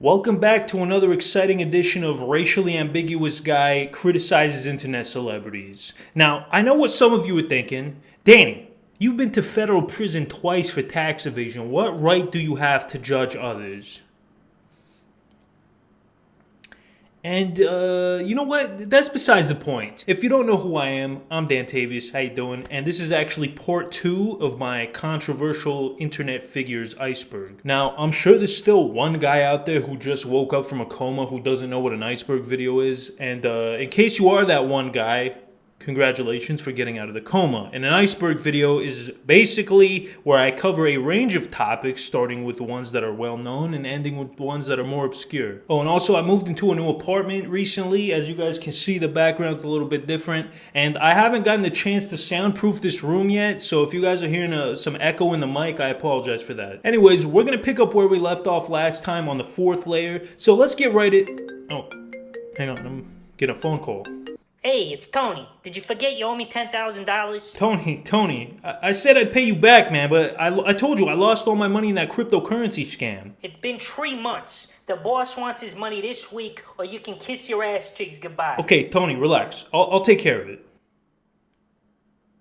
Welcome back to another exciting edition of Racially Ambiguous Guy Criticizes Internet Celebrities. Now, I know what some of you are thinking. Danny, you've been to federal prison twice for tax evasion. What right do you have to judge others? And you know what? That's besides the point. If you don't know who I am, I'm Dantavius. How you doing? And this is actually part 2 of my controversial internet figures Iceberg. Now, I'm sure there's still one guy out there who just woke up from a coma who doesn't know what an iceberg video is. And in case you are that one guy, congratulations for getting out of the coma. And an iceberg video is basically where I cover a range of topics, starting with the ones that are well known and ending with the ones that are more obscure. Oh, and also I moved into a new apartment recently. As you guys can see, the background's a little bit different. And I haven't gotten the chance to soundproof this room yet. So if you guys are hearing some echo in the mic, I apologize for that. Anyways, we're going to pick up where we left off last time on the 4th layer. So let's get right Oh, hang on. I'm getting a phone call. Hey, it's Tony. Did you forget you owe me $10,000? Tony, I said I'd pay you back, man, but I told you I lost all my money in that cryptocurrency scam. It's been 3 months. The boss wants his money this week, or you can kiss your ass cheeks goodbye. Okay, Tony, relax. I'll take care of it.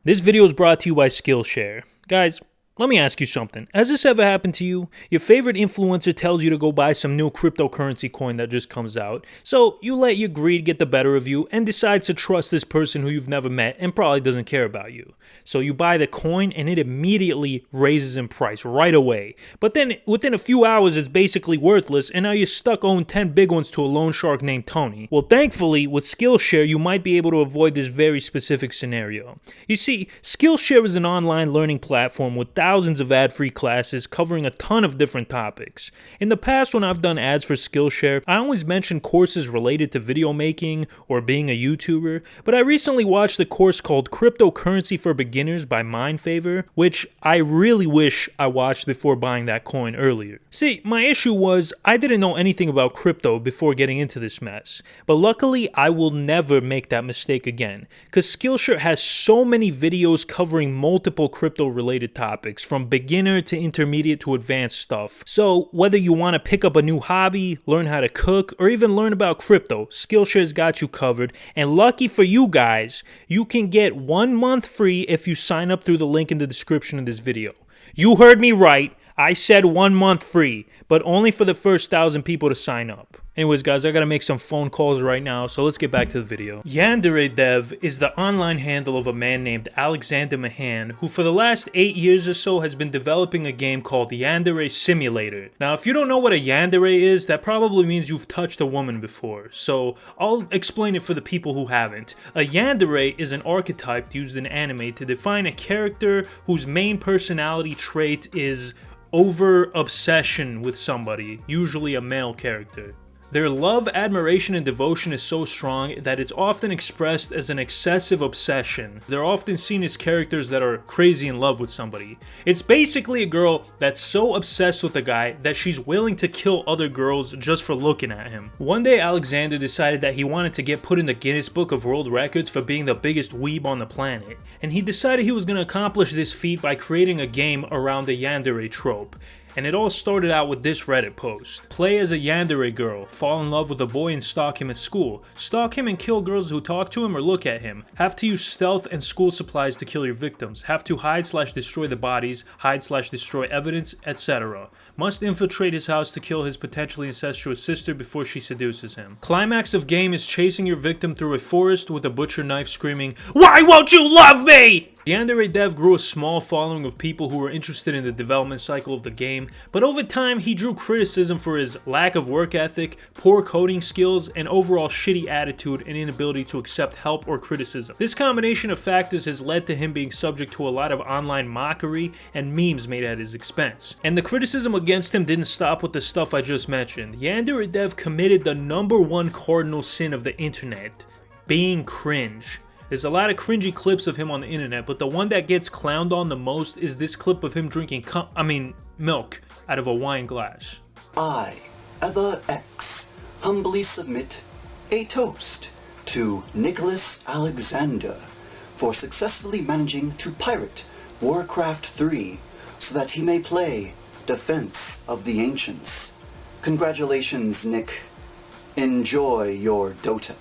This video is brought to you by Skillshare. Guys, let me ask you something. Has this ever happened to you? Your favorite influencer tells you to go buy some new cryptocurrency coin that just comes out. So you let your greed get the better of you and decide to trust this person who you've never met and probably doesn't care about you. So you buy the coin and it immediately raises in price right away. But then within a few hours it's basically worthless and now you're stuck owing 10 big ones to a loan shark named Tony. Well, thankfully with Skillshare you might be able to avoid this very specific scenario. You see, Skillshare is an online learning platform with thousands of ad-free classes covering a ton of different topics. In the past, when I've done ads for Skillshare, I always mention courses related to video making or being a YouTuber, but I recently watched a course called Cryptocurrency for Beginners by Mindfavor, which I really wish I watched before buying that coin earlier. See, my issue was I didn't know anything about crypto before getting into this mess, but luckily I will never make that mistake again, because Skillshare has so many videos covering multiple crypto-related topics, from beginner to intermediate to advanced stuff. So whether you want to pick up a new hobby, learn how to cook, or even learn about crypto, Skillshare's got you covered. And lucky for you guys, you can get 1 month free if you sign up through the link in the description of this video. You heard me right. I said 1 month free, but only for the first 1,000 people to sign up. Anyways, guys, I gotta make some phone calls right now, so let's get back to the video. YandereDev is the online handle of a man named Alexander Mahan, who for the last 8 years or so has been developing a game called YandereSeMBLADE. Now, if you don't know what a yandere is, that probably means you've touched a woman before, so I'll explain it for the people who haven't. A yandere is an archetype used in anime to define a character whose main personality trait is over-obsession with somebody, usually a male character. Their love, admiration, and devotion is so strong that it's often expressed as an excessive obsession. They're often seen as characters that are crazy in love with somebody. It's basically a girl that's so obsessed with a guy that she's willing to kill other girls just for looking at him. One day, Alexander decided that he wanted to get put in the Guinness Book of World Records for being the biggest weeb on the planet. And he decided he was going to accomplish this feat by creating a game around the yandere trope. And it all started out with this Reddit post. Play as a yandere girl, fall in love with a boy and stalk him at school. Stalk him and kill girls who talk to him or look at him. Have to use stealth and school supplies to kill your victims. Have to hide/destroy the bodies, hide/destroy evidence, etc. Must infiltrate his house to kill his potentially incestuous sister before she seduces him. Climax of game is chasing your victim through a forest with a butcher knife screaming, "Why won't you love me?" YandereDev grew a small following of people who were interested in the development cycle of the game, but over time he drew criticism for his lack of work ethic, poor coding skills, and overall shitty attitude and inability to accept help or criticism. This combination of factors has led to him being subject to a lot of online mockery and memes made at his expense. And the criticism against him didn't stop with the stuff I just mentioned. YandereDev committed the #1 cardinal sin of the internet: being cringe. There's a lot of cringy clips of him on the internet, but the one that gets clowned on the most is this clip of him drinking milk out of a wine glass. I, Eva X, humbly submit a toast to Nicholas Alexander for successfully managing to pirate Warcraft 3 so that he may play Defense of the Ancients. Congratulations, Nick. Enjoy your Dota.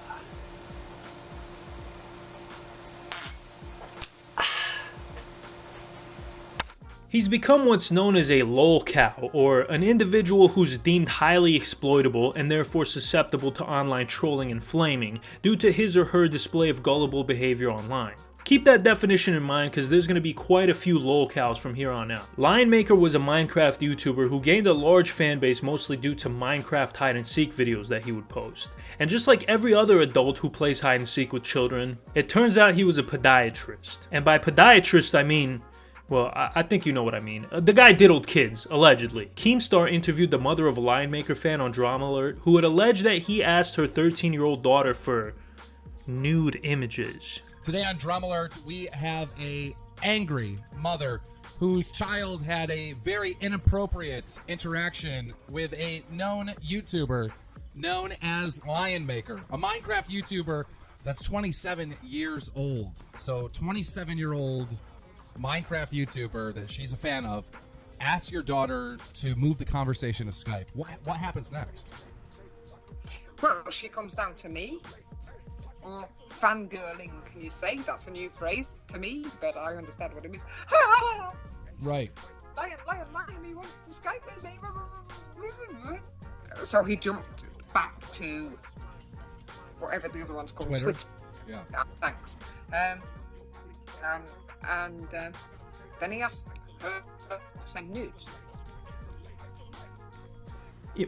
He's become what's known as a lolcow, or an individual who's deemed highly exploitable and therefore susceptible to online trolling and flaming due to his or her display of gullible behavior online. Keep that definition in mind because there's going to be quite a few lolcows from here on out. LionMaker was a Minecraft YouTuber who gained a large fan base mostly due to Minecraft hide and seek videos that he would post. And just like every other adult who plays hide and seek with children, it turns out he was a podiatrist. And by podiatrist I mean, well, I think you know what I mean. The guy diddled kids, allegedly. Keemstar interviewed the mother of a LionMaker fan on Drama Alert who had alleged that he asked her 13-year-old daughter for nude images. Today on Drama Alert, we have a angry mother whose child had a very inappropriate interaction with a known YouTuber known as LionMaker, a Minecraft YouTuber that's 27 years old. So 27-year-old Minecraft YouTuber that she's a fan of, ask your daughter to move the conversation to Skype. What happens next? Well, she comes down to me. Fangirling, can you say? That's a new phrase to me, but I understand what it means. Right. Lion, he wants to Skype with me. So he jumped back to whatever the other one's called, Twitter. Yeah. Thanks. And then he asked her to send nudes.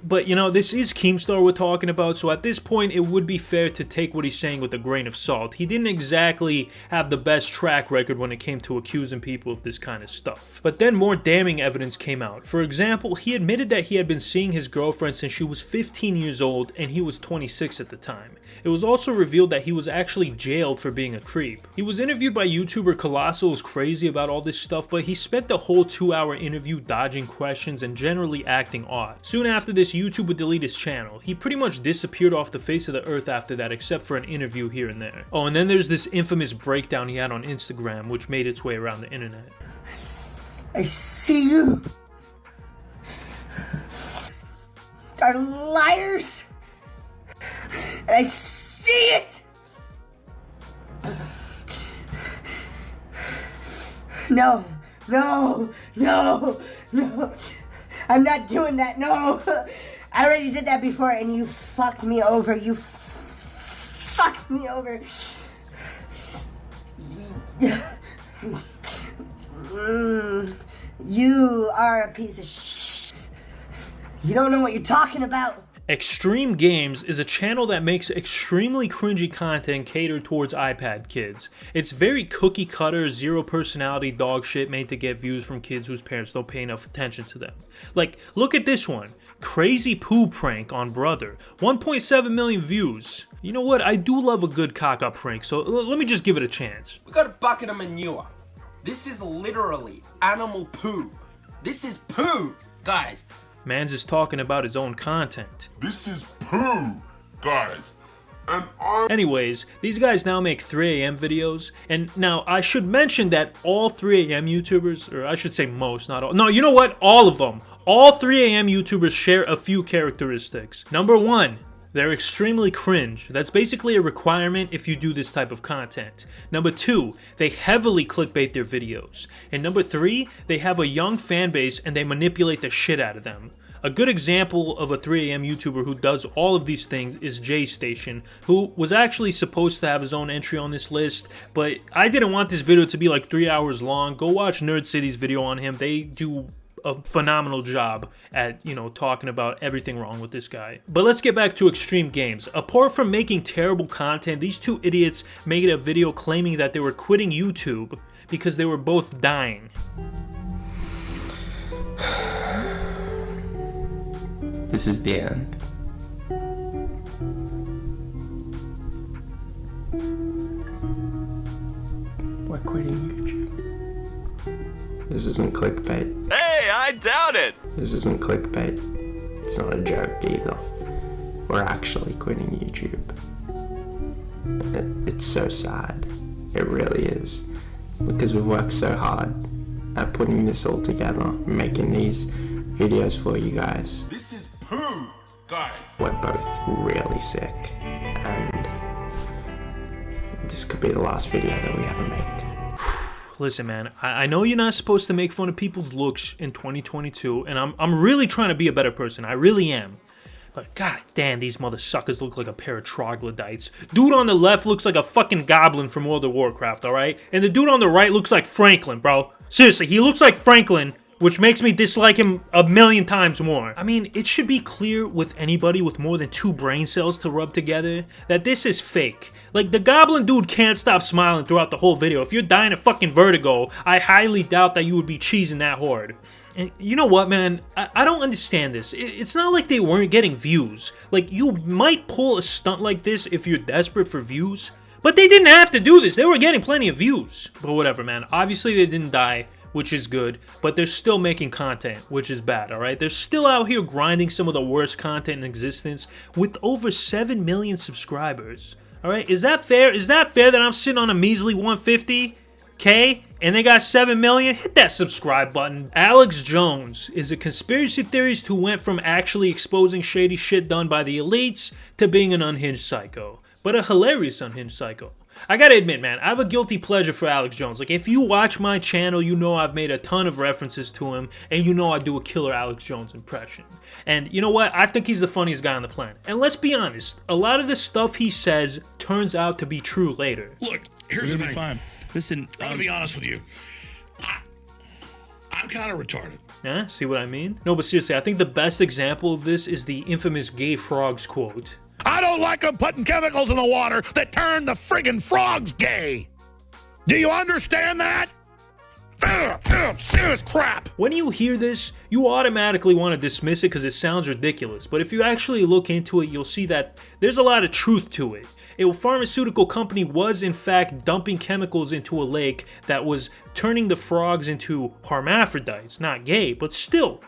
But you know, this is Keemstar we're talking about, so at this point it would be fair to take what he's saying with a grain of salt. He didn't exactly have the best track record when it came to accusing people of this kind of stuff. But then more damning evidence came out. For example, he admitted that he had been seeing his girlfriend since she was 15 years old and he was 26 at the time. It was also revealed that he was actually jailed for being a creep. He was interviewed by YouTuber Colossal's Crazy about all this stuff, but he spent the whole 2-hour interview dodging questions and generally acting odd. Soon after this, YouTube would delete his channel. He pretty much disappeared off the face of the earth after that, except for an interview here and there. Oh, and then there's this infamous breakdown he had on Instagram, which made its way around the internet. I see you are liars, and I see it. No, I'm not doing that, no. I already did that before and you fucked me over, You are a piece of shit. You don't know what you're talking about. Extreme Games is a channel that makes extremely cringy content catered towards iPad kids. It's very cookie cutter, zero personality dog shit made to get views from kids whose parents don't pay enough attention to them. Like, look at this one. Crazy poo prank on brother. 1.7 million views. You know what? I do love a good cock-up prank, so let me just give it a chance. We got a bucket of manure. This is literally animal poo. This is poo, guys. Mans is talking about his own content. This is poo, guys. And Anyways, these guys now make 3 AM videos, and now I should mention that all 3 AM YouTubers, or I should say most, not all, no, you know what, all of them, all 3 AM YouTubers share a few characteristics. Number 1, they're extremely cringe. That's basically a requirement if you do this type of content. Number 2, they heavily clickbait their videos. And number 3, they have a young fan base and they manipulate the shit out of them. A good example of a 3 AM YouTuber who does all of these things is JStation, who was actually supposed to have his own entry on this list, but I didn't want this video to be like 3 hours long. Go watch Nerd City's video on him. They do a phenomenal job at, you know, talking about everything wrong with this guy. But let's get back to Extreme Games. Apart from making terrible content, these two idiots made a video claiming that they were quitting YouTube because they were both dying. This is the end. We're quitting YouTube. This isn't clickbait. Hey, I doubt it! This isn't clickbait. It's not a joke either. We're actually quitting YouTube. It's so sad. It really is. Because we've worked so hard at putting this all together, making these videos for you guys. This is poo, guys. We're both really sick, and this could be the last video that we ever make. Listen, man, I know you're not supposed to make fun of people's looks in 2022, and I'm really trying to be a better person. I really am. But god damn, these mother suckers look like a pair of troglodytes. Dude on the left looks like a fucking goblin from World of Warcraft, alright? And the dude on the right looks like Franklin, bro. Seriously, he looks like Franklin, which makes me dislike him a million times more. I mean, it should be clear with anybody with more than 2 brain cells to rub together that this is fake. Like, the goblin dude can't stop smiling throughout the whole video. If you're dying of fucking vertigo, I highly doubt that you would be cheesing that hard. And you know what, man? I don't understand this. It's not like they weren't getting views. Like, you might pull a stunt like this if you're desperate for views, but they didn't have to do this. They were getting plenty of views. But whatever, man. Obviously, they didn't die, which is good, but they're still making content, which is bad, alright? They're still out here grinding some of the worst content in existence with over 7 million subscribers, alright? Is that fair? Is that fair that I'm sitting on a measly 150K and they got 7 million? Hit that subscribe button. Alex Jones is a conspiracy theorist who went from actually exposing shady shit done by the elites to being an unhinged psycho, but a hilarious unhinged psycho. I gotta admit, man, I have a guilty pleasure for Alex Jones. Like, if you watch my channel, you know I've made a ton of references to him, and you know I do a killer Alex Jones impression. And you know what? I think he's the funniest guy on the planet. And let's be honest, a lot of the stuff he says turns out to be true later. Look, here's the thing. Fine. Listen, I'm gonna be honest with you. I'm kind of retarded. Yeah, see what I mean? No, but seriously, I think the best example of this is the infamous gay frogs quote. I don't like them putting chemicals in the water that turn the friggin' frogs gay. Do you understand that? Serious crap. When you hear this, you automatically want to dismiss it because it sounds ridiculous. But if you actually look into it, you'll see that there's a lot of truth to it. A pharmaceutical company was in fact dumping chemicals into a lake that was turning the frogs into hermaphrodites, not gay, but still,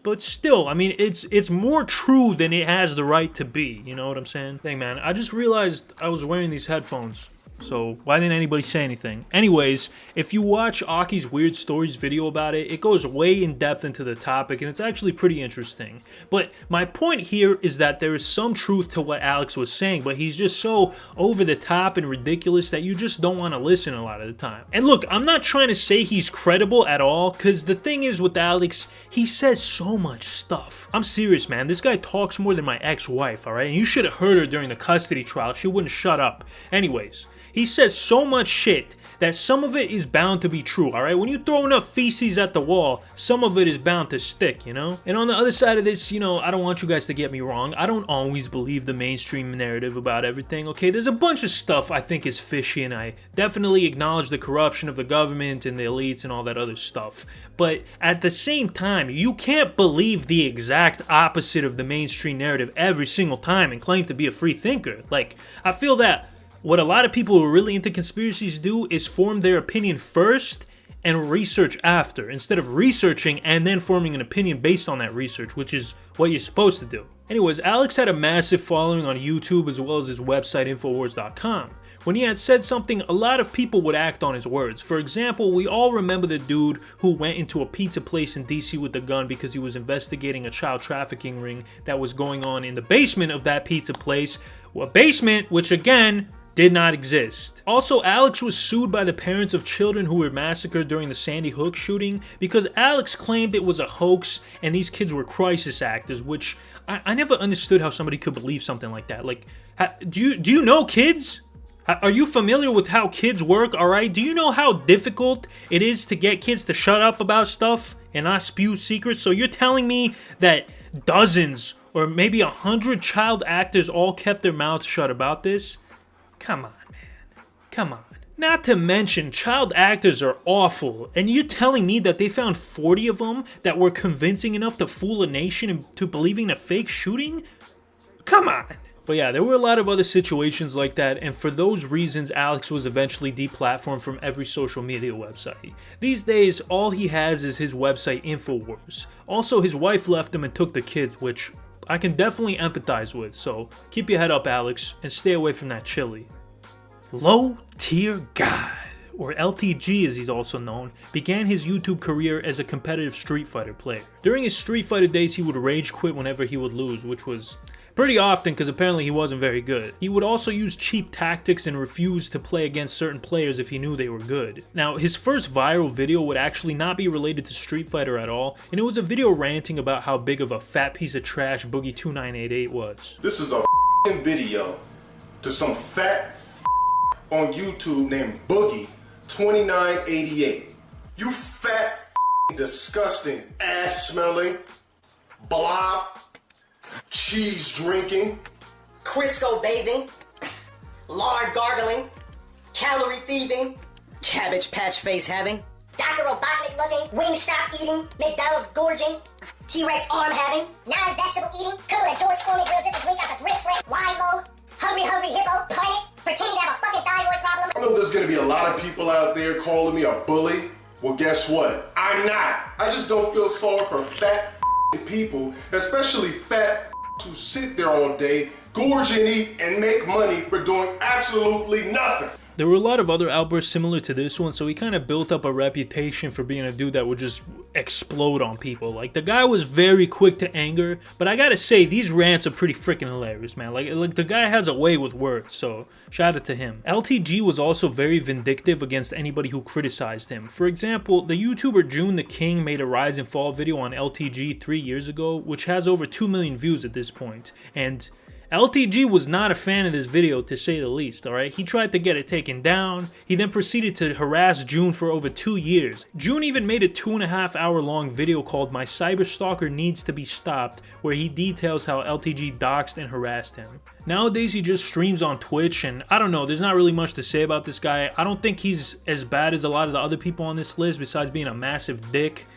I mean, it's more true than it has the right to be, you know what I'm saying? Dang, man, I just realized I was wearing these headphones, so why didn't anybody say anything? Anyways, if you watch Aki's Weird Stories video about it, it goes way in depth into the topic, and it's actually pretty interesting. But my point here is that there is some truth to what Alex was saying, but he's just so over the top and ridiculous that you just don't want to listen a lot of the time. And look, I'm not trying to say he's credible at all, because the thing is with Alex, he says so much stuff. I'm serious, man. This guy talks more than my ex-wife, alright? And you should have heard her during the custody trial. She wouldn't shut up. Anyways, he says so much shit that some of it is bound to be true, alright? When you throw enough feces at the wall, some of it is bound to stick, you know? And on the other side of this, you know, I don't want you guys to get me wrong. I don't always believe the mainstream narrative about everything, okay? There's a bunch of stuff I think is fishy, and I definitely acknowledge the corruption of the government and the elites and all that other stuff. But at the same time, you can't believe the exact opposite of the mainstream narrative every single time and claim to be a free thinker. Like, I feel that what a lot of people who are really into conspiracies do is form their opinion first and research after, instead of researching and then forming an opinion based on that research, which is what you're supposed to do. Anyways, Alex had a massive following on YouTube as well as his website Infowars.com. When he had said something, a lot of people would act on his words. For example, we all remember the dude who went into a pizza place in DC with a gun because he was investigating a child trafficking ring that was going on in the basement of that pizza place. A basement, which again, did not exist. Also, Alex was sued by the parents of children who were massacred during the Sandy Hook shooting because Alex claimed it was a hoax and these kids were crisis actors, which I never understood how somebody could believe something like that. Like, do you know kids? Are you familiar with how kids work, alright? Do you know how difficult it is to get kids to shut up about stuff and not spew secrets? So you're telling me that dozens or maybe 100 child actors all kept their mouths shut about this? Come on, man. Come on. Not to mention, child actors are awful, and you're telling me that they found 40 of them that were convincing enough to fool a nation into believing a fake shooting? Come on. But yeah, there were a lot of other situations like that, and for those reasons, Alex was eventually deplatformed from every social media website. These days, all he has is his website Infowars. Also, his wife left him and took the kids, which I can definitely empathize with, so keep your head up, Alex, and stay away from that chili. Low tier God. or LTG as he's also known, began his YouTube career as a competitive Street Fighter player. During his Street Fighter days, he would rage quit whenever he would lose, which was pretty often because apparently he wasn't very good. He would also use cheap tactics and refuse to play against certain players if he knew they were good. Now, his first viral video would actually not be related to Street Fighter at all, and it was a video ranting about how big of a fat piece of trash Boogie2988 was. This is a video to some fat on YouTube named Boogie2988. You fat disgusting ass smelling blob, cheese drinking, Crisco bathing, lard gargling, calorie thieving, cabbage patch face having, Dr. Robotnik looking, Wingstop eating, McDonald's gorging, T-Rex arm having, non-vegetable eating, cool at George Foreman grill just to drink out the rich red, wide-low, hungry hippo, pint, pretending to have a fucking thyroid problem. I know there's gonna be a lot of people out there calling me a bully. Well, guess what? I'm not. I just don't feel sorry for fat people, especially fat who sit there all day, gorge and eat, and make money for doing absolutely nothing. There were a lot of other outbursts similar to this one, so he kind of built up a reputation for being a dude that would just explode on people. Like, the guy was very quick to anger, but I gotta say, these rants are pretty freaking hilarious, man. Like the guy has a way with words, so shout out to him. LTG was also very vindictive against anybody who criticized him. For example, the YouTuber June the King made a rise and fall video on LTG 3 years ago, which has over 2 million views at this point, and LTG was not a fan of this video, to say the least, alright? He tried to get it taken down. He then proceeded to harass June for over 2 years. June even made a 2.5 hour long video called My Cyberstalker Needs to Be Stopped, where he details how LTG doxed and harassed him. Nowadays, he just streams on Twitch, and I don't know, there's not really much to say about this guy. I don't think he's as bad as a lot of the other people on this list, besides being a massive dick.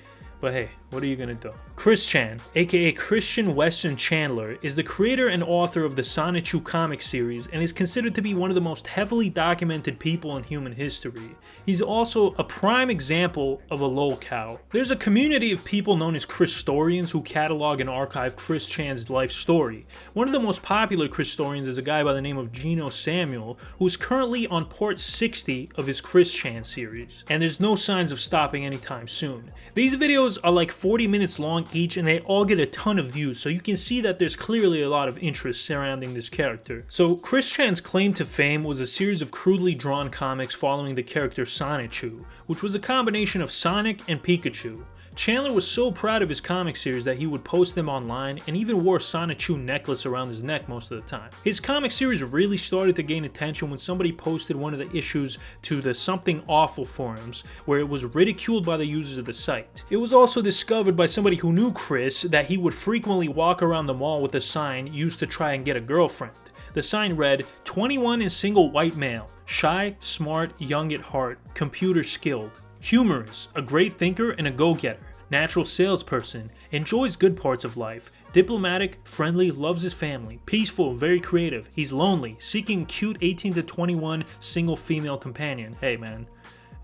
But hey, what are you gonna do? Chris Chan, aka Christian Weston Chandler, is the creator and author of the Sonichu comic series and is considered to be one of the most heavily documented people in human history. He's also a prime example of a lolcow. There's a community of people known as Christorians who catalog and archive Chris Chan's life story. One of the most popular Christorians is a guy by the name of Gino Samuel, who is currently on port 60 of his Chris Chan series, and there's no signs of stopping anytime soon. These videos are like 40 minutes long each, and they all get a ton of views, so you can see that there's clearly a lot of interest surrounding this character. So Chris Chan's claim to fame was a series of crudely drawn comics following the character Sonichu, which was a combination of Sonic and Pikachu. Chandler was so proud of his comic series that he would post them online and even wore a Sonichu necklace around his neck most of the time. His comic series really started to gain attention when somebody posted one of the issues to the Something Awful forums, where it was ridiculed by the users of the site. It was also discovered by somebody who knew Chris that he would frequently walk around the mall with a sign used to try and get a girlfriend. The sign read, 21 and single white male, shy, smart, young at heart, computer skilled. Humorous, a great thinker and a go-getter, natural salesperson, enjoys good parts of life, diplomatic, friendly, loves his family, peaceful, very creative, he's lonely, seeking cute 18 to 21 single female companion. Hey man,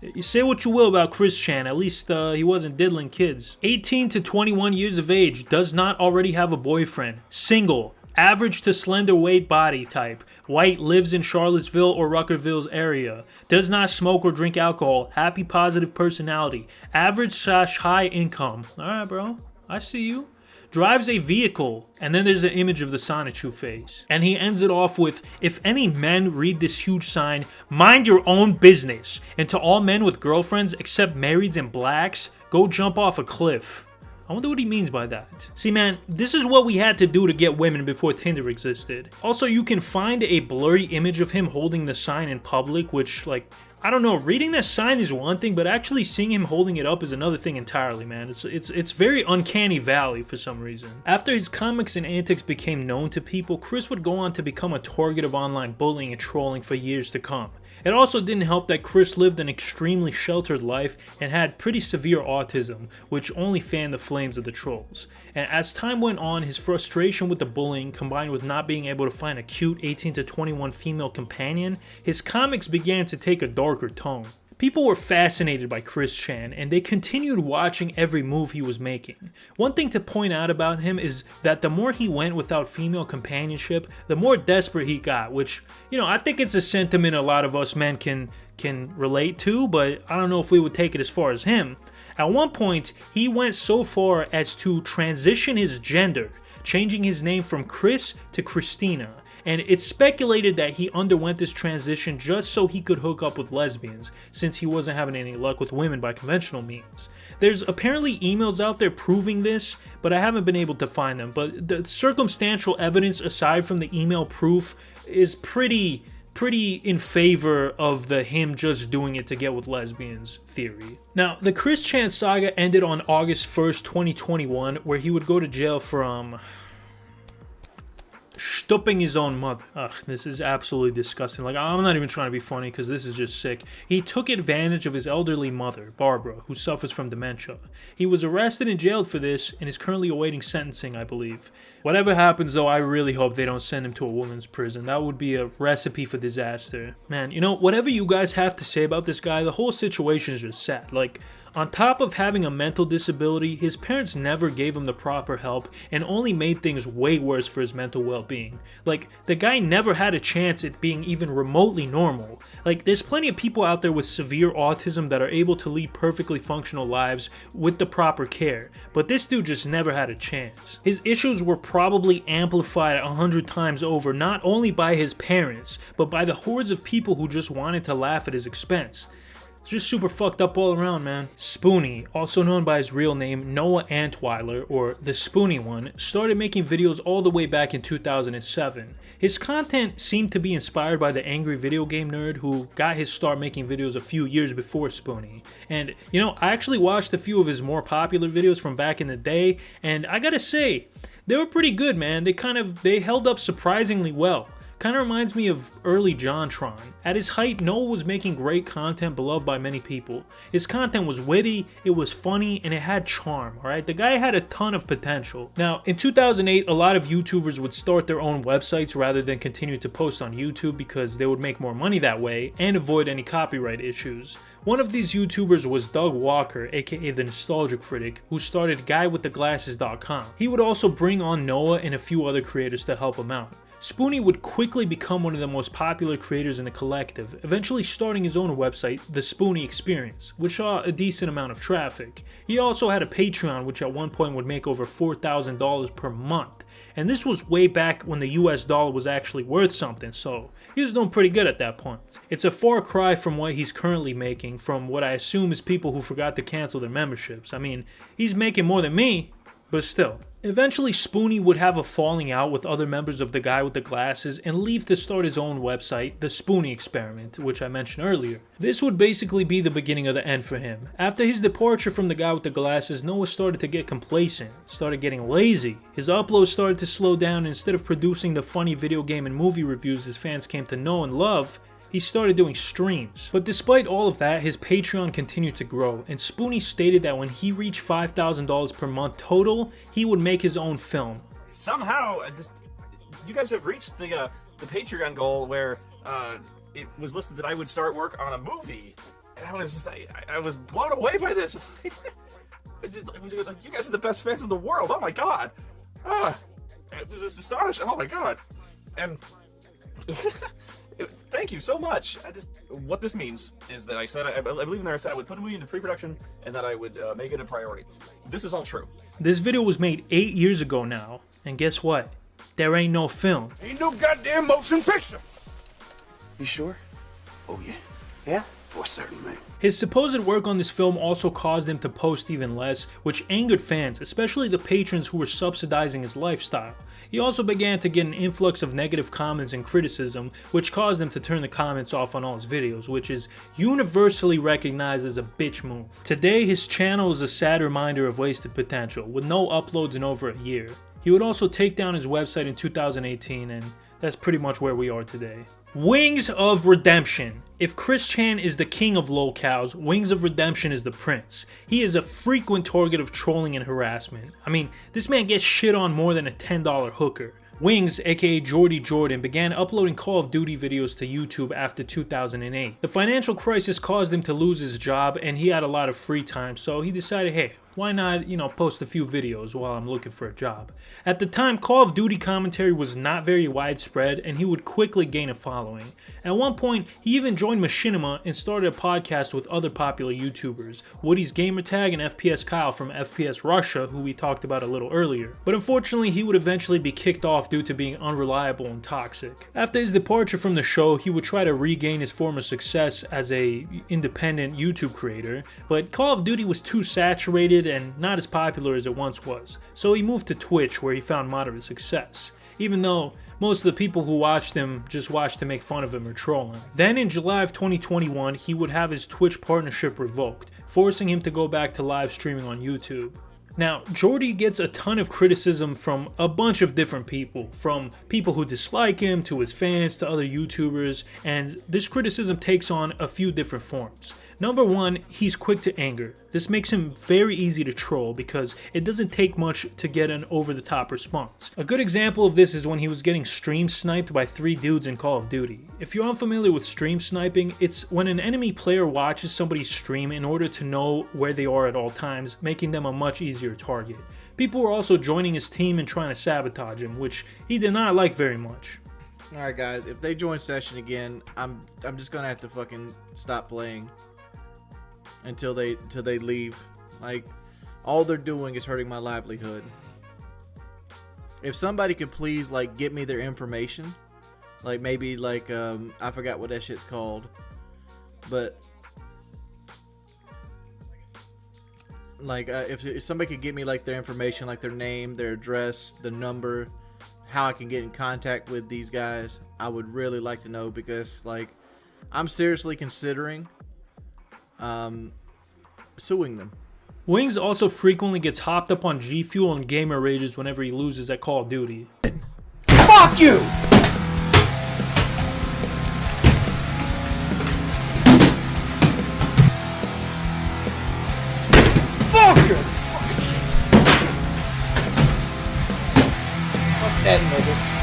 you say what you will about Chris Chan, at least he wasn't diddling kids. 18 to 21 years of age, does not already have a boyfriend, single, average to slender weight body type, white, lives in Charlottesville or Ruckerville's area, does not smoke or drink alcohol, happy positive personality, average / high income. Alright bro, I see you. Drives a vehicle, and then there's an image of the Sonichu face. And he ends it off with, if any men read this huge sign, mind your own business. And to all men with girlfriends except marrieds and blacks, go jump off a cliff. I wonder what he means by that. See man, this is what we had to do to get women before Tinder existed. Also, you can find a blurry image of him holding the sign in public, which, like, I don't know, reading that sign is one thing, but actually seeing him holding it up is another thing entirely, man. It's very uncanny valley for some reason. After his comics and antics became known to people, Chris would go on to become a target of online bullying and trolling for years to come. It also didn't help that Chris lived an extremely sheltered life and had pretty severe autism, which only fanned the flames of the trolls. And as time went on, his frustration with the bullying, combined with not being able to find a cute 18 to 21 female companion, his comics began to take a darker tone. People were fascinated by Chris Chan, and they continued watching every move he was making. One thing to point out about him is that the more he went without female companionship, the more desperate he got, which, you know, I think it's a sentiment a lot of us men can can relate to, but I don't know if we would take it as far as him. At one point, he went so far as to transition his gender, changing his name from Chris to Christina. And it's speculated that he underwent this transition just so he could hook up with lesbians, since he wasn't having any luck with women by conventional means. There's apparently emails out there proving this, but I haven't been able to find them. But the circumstantial evidence aside from the email proof is pretty in favor of the him just doing it to get with lesbians theory. Now, the Chris Chan saga ended on August 1st, 2021, where he would go to jail from stooping his own mother. Ugh, this is absolutely disgusting. Like, I'm not even trying to be funny because this is just sick. He took advantage of his elderly mother, Barbara, who suffers from dementia. He was arrested and jailed for this and is currently awaiting sentencing, I believe. Whatever happens, though, I really hope they don't send him to a women's prison. That would be a recipe for disaster. Man, you know, whatever you guys have to say about this guy, the whole situation is just sad. Like, on top of having a mental disability, his parents never gave him the proper help and only made things way worse for his mental well-being. Like, the guy never had a chance at being even remotely normal. Like, there's plenty of people out there with severe autism that are able to lead perfectly functional lives with the proper care, but this dude just never had a chance. His issues were probably amplified 100 times over, not only by his parents, but by the hordes of people who just wanted to laugh at his expense. Just super fucked up all around, man. Spoony, also known by his real name Noah Antweiler, or the Spoony one, started making videos all the way back in 2007. His content seemed to be inspired by the angry video game nerd who got his start making videos a few years before Spoony. And, you know, I actually watched a few of his more popular videos from back in the day, and I gotta say, they were pretty good, man. They held up surprisingly well. Kind of reminds me of early JonTron. At his height, Noah was making great content beloved by many people. His content was witty, it was funny, and it had charm, alright? The guy had a ton of potential. Now, in 2008, a lot of YouTubers would start their own websites rather than continue to post on YouTube because they would make more money that way and avoid any copyright issues. One of these YouTubers was Doug Walker, aka the Nostalgia Critic, who started GuyWithTheGlasses.com. He would also bring on Noah and a few other creators to help him out. Spoony would quickly become one of the most popular creators in the collective, eventually starting his own website, The Spoony Experience, which saw a decent amount of traffic. He also had a Patreon which at one point would make over $4,000 per month, and this was way back when the US dollar was actually worth something, so he was doing pretty good at that point. It's a far cry from what he's currently making from what I assume is people who forgot to cancel their memberships. I mean, he's making more than me, but still. Eventually, Spoony would have a falling out with other members of the Guy with the Glasses and leave to start his own website, The Spoony Experiment, which I mentioned earlier. This would basically be the beginning of the end for him. After his departure from the Guy with the Glasses, Noah started to get complacent, started getting lazy. His uploads started to slow down, and instead of producing the funny video game and movie reviews his fans came to know and love, he started doing streams. But despite all of that, his Patreon continued to grow, and Spoony stated that when he reached $5,000 per month total, he would make his own film. Somehow, you guys have reached the Patreon goal where it was listed that I would start work on a movie. And I was blown away by this. It was like, you guys are the best fans in the world. Oh my god. It was just astonishing. Oh my god. And thank you so much. What this means is that I believe in there I said I would put a movie into pre-production and that I would make it a priority. This is all true. This video was made 8 years ago now, and guess what? There ain't no film. Ain't no goddamn motion picture. You sure? Oh yeah. Yeah? For certain, man. His supposed work on this film also caused him to post even less, which angered fans, especially the patrons who were subsidizing his lifestyle. He also began to get an influx of negative comments and criticism, which caused him to turn the comments off on all his videos, which is universally recognized as a bitch move. Today, his channel is a sad reminder of wasted potential, with no uploads in over a year. He would also take down his website in 2018, and that's pretty much where we are today. Wings of Redemption. If Chris Chan is the king of lolcows, Wings of Redemption is the prince. He is a frequent target of trolling and harassment. I mean, this man gets shit on more than a $10 hooker. Wings, aka Jordy Jordan, began uploading Call of Duty videos to YouTube after 2008. The financial crisis caused him to lose his job and he had a lot of free time, so he decided, hey, Why not, post a few videos while I'm looking for a job? At the time, Call of Duty commentary was not very widespread, and he would quickly gain a following. At one point, he even joined Machinima and started a podcast with other popular YouTubers, Woody's Gamertag and FPS Kyle from FPS Russia, who we talked about a little earlier. But unfortunately, he would eventually be kicked off due to being unreliable and toxic. After his departure from the show, he would try to regain his former success as a independent YouTube creator, but Call of Duty was too saturated and not as popular as it once was, so he moved to Twitch where he found moderate success, even though most of the people who watched him just watched to make fun of him or troll him. Then in July of 2021, he would have his Twitch partnership revoked, forcing him to go back to live streaming on YouTube. Now, Jordy gets a ton of criticism from a bunch of different people, from people who dislike him, to his fans, to other YouTubers, and this criticism takes on a few different forms. Number one, he's quick to anger. This makes him very easy to troll because it doesn't take much to get an over-the-top response. A good example of this is when he was getting stream sniped by 3 dudes in Call of Duty. If you're unfamiliar with stream sniping, it's when an enemy player watches somebody's stream in order to know where they are at all times, making them a much easier target. People were also joining his team and trying to sabotage him, which he did not like very much. Alright guys, if they join session again, I'm just gonna have to fucking stop playing until they leave. Like, all they're doing is hurting my livelihood. If somebody could please like get me their information, like maybe like I forgot what that shit's called, but like if somebody could get me like their information, like their name, their address, the number, how I can get in contact with these guys, I would really like to know, because like I'm seriously considering suing them. Wings also frequently gets hopped up on G Fuel and gamer rages whenever he loses at Call of Duty. Fuck you! Fuck you! Fuck that nigga.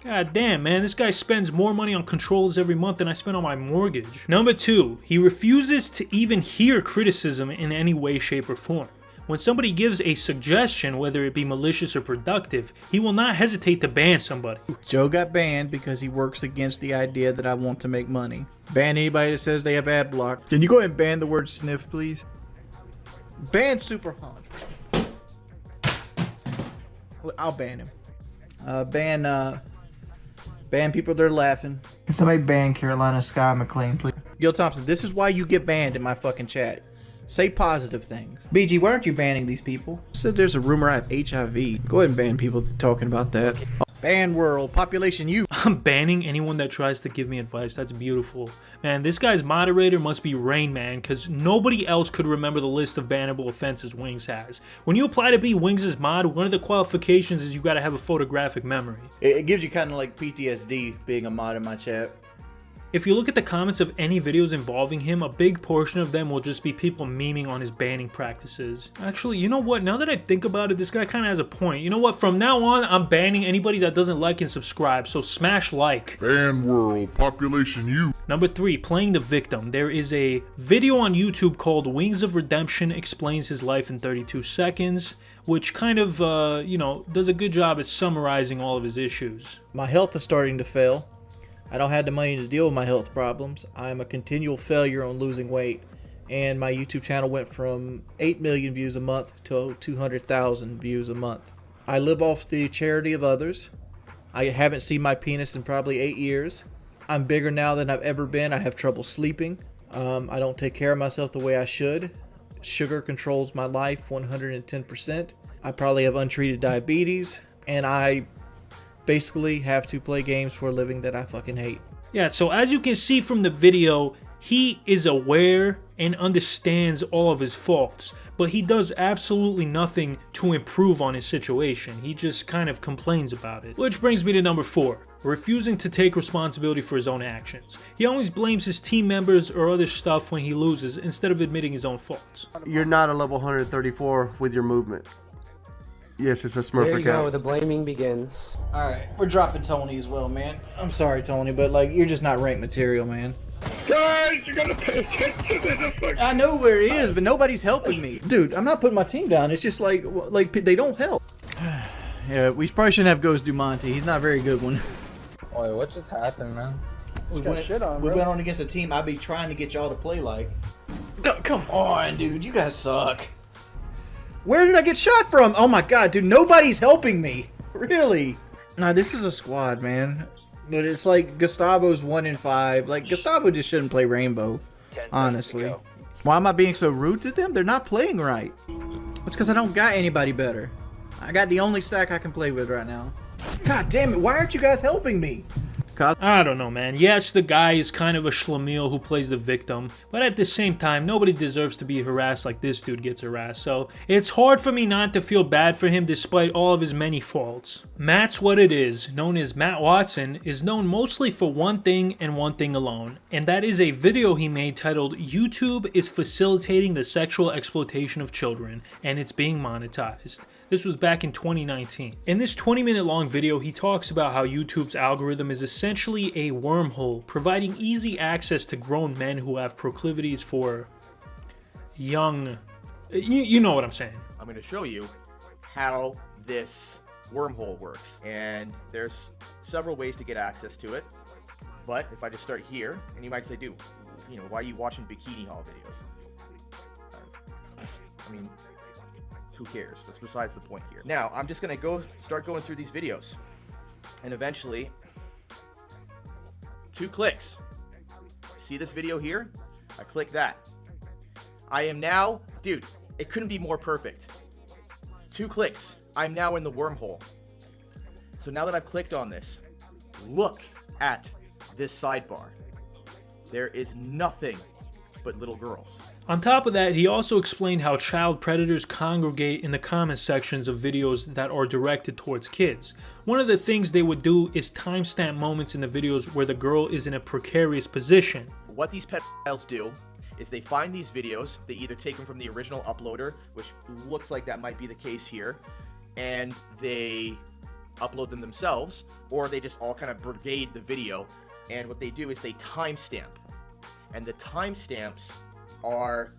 God damn, man, this guy spends more money on controllers every month than I spend on my mortgage. Number 2, he refuses to even hear criticism in any way, shape, or form. When somebody gives a suggestion, whether it be malicious or productive, he will not hesitate to ban somebody. Joe got banned because he works against the idea that I want to make money. Ban anybody that says they have ad block. Can you go ahead and ban the word sniff, please? Ban Super Han. I'll ban him. Ban people that are laughing. Can somebody ban Carolina Sky McLean, please? Gil Thompson, this is why you get banned in my fucking chat. Say positive things. BG, why aren't you banning these people? Said there's a rumor I have HIV. Go ahead and ban people talking about that. Ban world, population you. I'm banning anyone that tries to give me advice. That's beautiful. Man, this guy's moderator must be Rain Man, because nobody else could remember the list of bannable offenses Wings has. When you apply to be Wings' mod, one of the qualifications is you gotta have a photographic memory. It gives you kind of like PTSD being a mod in my chat. If you look at the comments of any videos involving him, a big portion of them will just be people memeing on his banning practices. Actually, you know what? Now that I think about it, this guy kind of has a point. You know what? From now on, I'm banning anybody that doesn't like and subscribe, so smash like. Ban world, population you. Number 3, playing the victim. There is a video on YouTube called Wings of Redemption Explains His Life in 32 Seconds, which kind of, does a good job at summarizing all of his issues. My health is starting to fail. I don't have the money to deal with my health problems. I'm a continual failure on losing weight, and my YouTube channel went from 8 million views a month to 200,000 views a month. I live off the charity of others. I haven't seen my penis in probably 8 years. I'm bigger now than I've ever been. I have trouble sleeping. I don't take care of myself the way I should. Sugar controls my life 110%. I probably have untreated diabetes, and I basically have to play games for a living that I fucking hate. Yeah, so as you can see from the video, he is aware and understands all of his faults, but he does absolutely nothing to improve on his situation. He just kind of complains about it. Which brings me to number 4, refusing to take responsibility for his own actions. He always blames his team members or other stuff when he loses instead of admitting his own faults. You're not a level 134 with your movement. Yes, it's a Smurf account. There you go, the blaming begins. Alright, we're dropping Tony as well, man. I'm sorry, Tony, but like, you're just not ranked material, man. Guys, you gotta pay attention to the fucking... I know where it is, but nobody's helping me. Dude, I'm not putting my team down. It's just like they don't help. Yeah, we probably shouldn't have Ghost Dumonte. He's not a very good one. Wait, what just happened, man? We went on against a team I'd be trying to get y'all to play like. Come on, dude. You guys suck. Where did I get shot from? Oh my god, dude. Nobody's helping me. Really? Nah, this is a squad, man. But it's like Gustavo's 1 in 5. Like, Gustavo just shouldn't play Rainbow. Honestly. Why am I being so rude to them? They're not playing right. It's because I don't got anybody better. I got the only stack I can play with right now. God damn it. Why aren't you guys helping me? I don't know, man. Yes, the guy is kind of a schlemiel who plays the victim, but at the same time, nobody deserves to be harassed like this dude gets harassed, so it's hard for me not to feel bad for him despite all of his many faults. Matt's What It Is, known as Matt Watson, is known mostly for one thing and one thing alone, and that is a video he made titled "YouTube is Facilitating the Sexual Exploitation of Children, and It's Being Monetized." This was back in 2019. In this 20-minute long video, he talks about how YouTube's algorithm is essentially a wormhole, providing easy access to grown men who have proclivities for young... You know what I'm saying. I'm going to show you how this wormhole works, and there's several ways to get access to it, but if I just start here, and you might say, dude, you know, why are you watching bikini haul videos? I mean... who cares? That's besides the point here. Now, I'm just gonna start going through these videos. And eventually, 2 clicks. See this video here? I click that. I am now, dude, it couldn't be more perfect. 2 clicks, I'm now in the wormhole. So now that I've clicked on this, look at this sidebar. There is nothing but little girls. On top of that, he also explained how child predators congregate in the comment sections of videos that are directed towards kids. One of the things they would do is timestamp moments in the videos where the girl is in a precarious position. What these pedophiles do is they find these videos, they either take them from the original uploader, which looks like that might be the case here, and they upload them themselves, or they just all kind of brigade the video, and what they do is they timestamp. And the timestamps are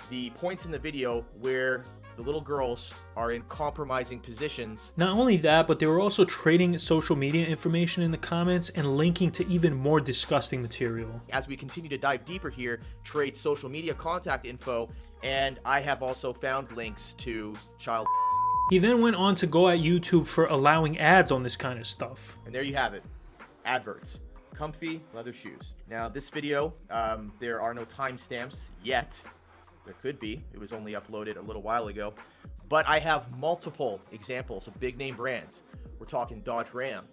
the points in the video where the little girls are in compromising positions. Not only that, but they were also trading social media information in the comments and linking to even more disgusting material. As we continue to dive deeper here, trade social media contact info, and I have also found links to child. He then went on to go at YouTube for allowing ads on this kind of stuff. And there you have it, adverts. Comfy leather shoes. Now this video, there are no timestamps yet. There could be. It was only uploaded a little while ago. But I have multiple examples of big name brands. We're talking Dodge Ram,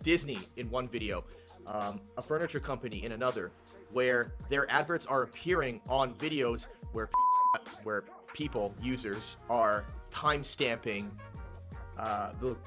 Disney in one video, a furniture company in another, where their adverts are appearing on videos where people, users, are timestamping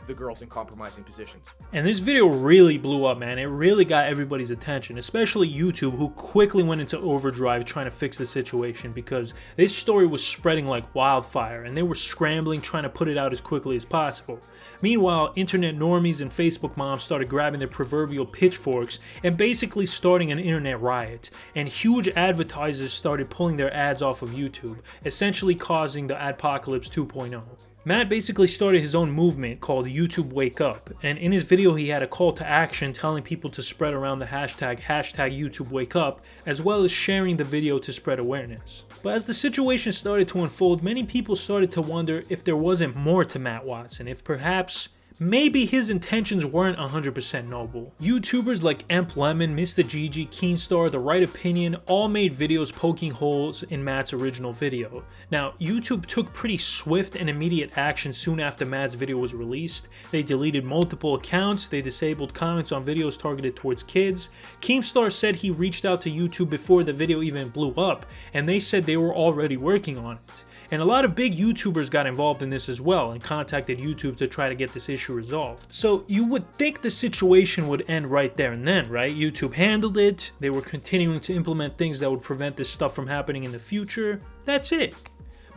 the girls in compromising positions. And this video really blew up, man. It really got everybody's attention, especially YouTube, who quickly went into overdrive trying to fix the situation because this story was spreading like wildfire and they were scrambling trying to put it out as quickly as possible. Meanwhile, internet normies and Facebook moms started grabbing their proverbial pitchforks and basically starting an internet riot, and huge advertisers started pulling their ads off of YouTube, essentially causing the Adpocalypse 2.0. Matt basically started his own movement called YouTube Wake Up, and in his video he had a call to action telling people to spread around the hashtag YouTube Wake Up, as well as sharing the video to spread awareness. But as the situation started to unfold, many people started to wonder if there wasn't more to Matt Watson, if perhaps maybe his intentions weren't 100% noble. YouTubers like Emp Lemon, Mr. Gigi, Keemstar, The Right Opinion all made videos poking holes in Matt's original video. Now, YouTube took pretty swift and immediate action soon after Matt's video was released. They deleted multiple accounts, they disabled comments on videos targeted towards kids. Keemstar said he reached out to YouTube before the video even blew up, and they said they were already working on it. And a lot of big YouTubers got involved in this as well and contacted YouTube to try to get this issue resolved. So you would think the situation would end right there and then, right? YouTube handled it, they were continuing to implement things that would prevent this stuff from happening in the future. That's it.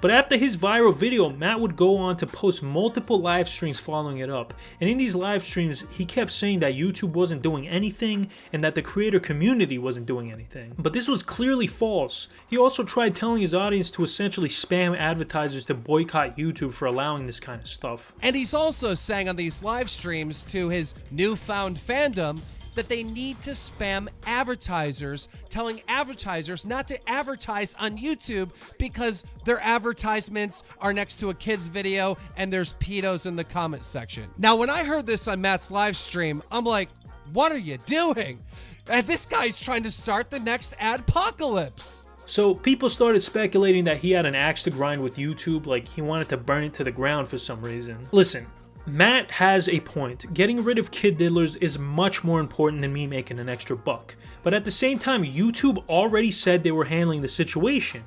But after his viral video, Matt would go on to post multiple live streams following it up. And in these live streams, he kept saying that YouTube wasn't doing anything and that the creator community wasn't doing anything. But this was clearly false. He also tried telling his audience to essentially spam advertisers to boycott YouTube for allowing this kind of stuff. And he's also saying on these live streams to his newfound fandom that they need to spam advertisers, telling advertisers not to advertise on YouTube because their advertisements are next to a kid's video and there's pedos in the comment section. Now, when I heard this on Matt's live stream, I'm like, what are you doing? And this guy's trying to start the next adpocalypse. So people started speculating that he had an axe to grind with YouTube, like he wanted to burn it to the ground for some reason. Listen, Matt has a point. Getting rid of kid diddlers is much more important than me making an extra buck. But at the same time, YouTube already said they were handling the situation.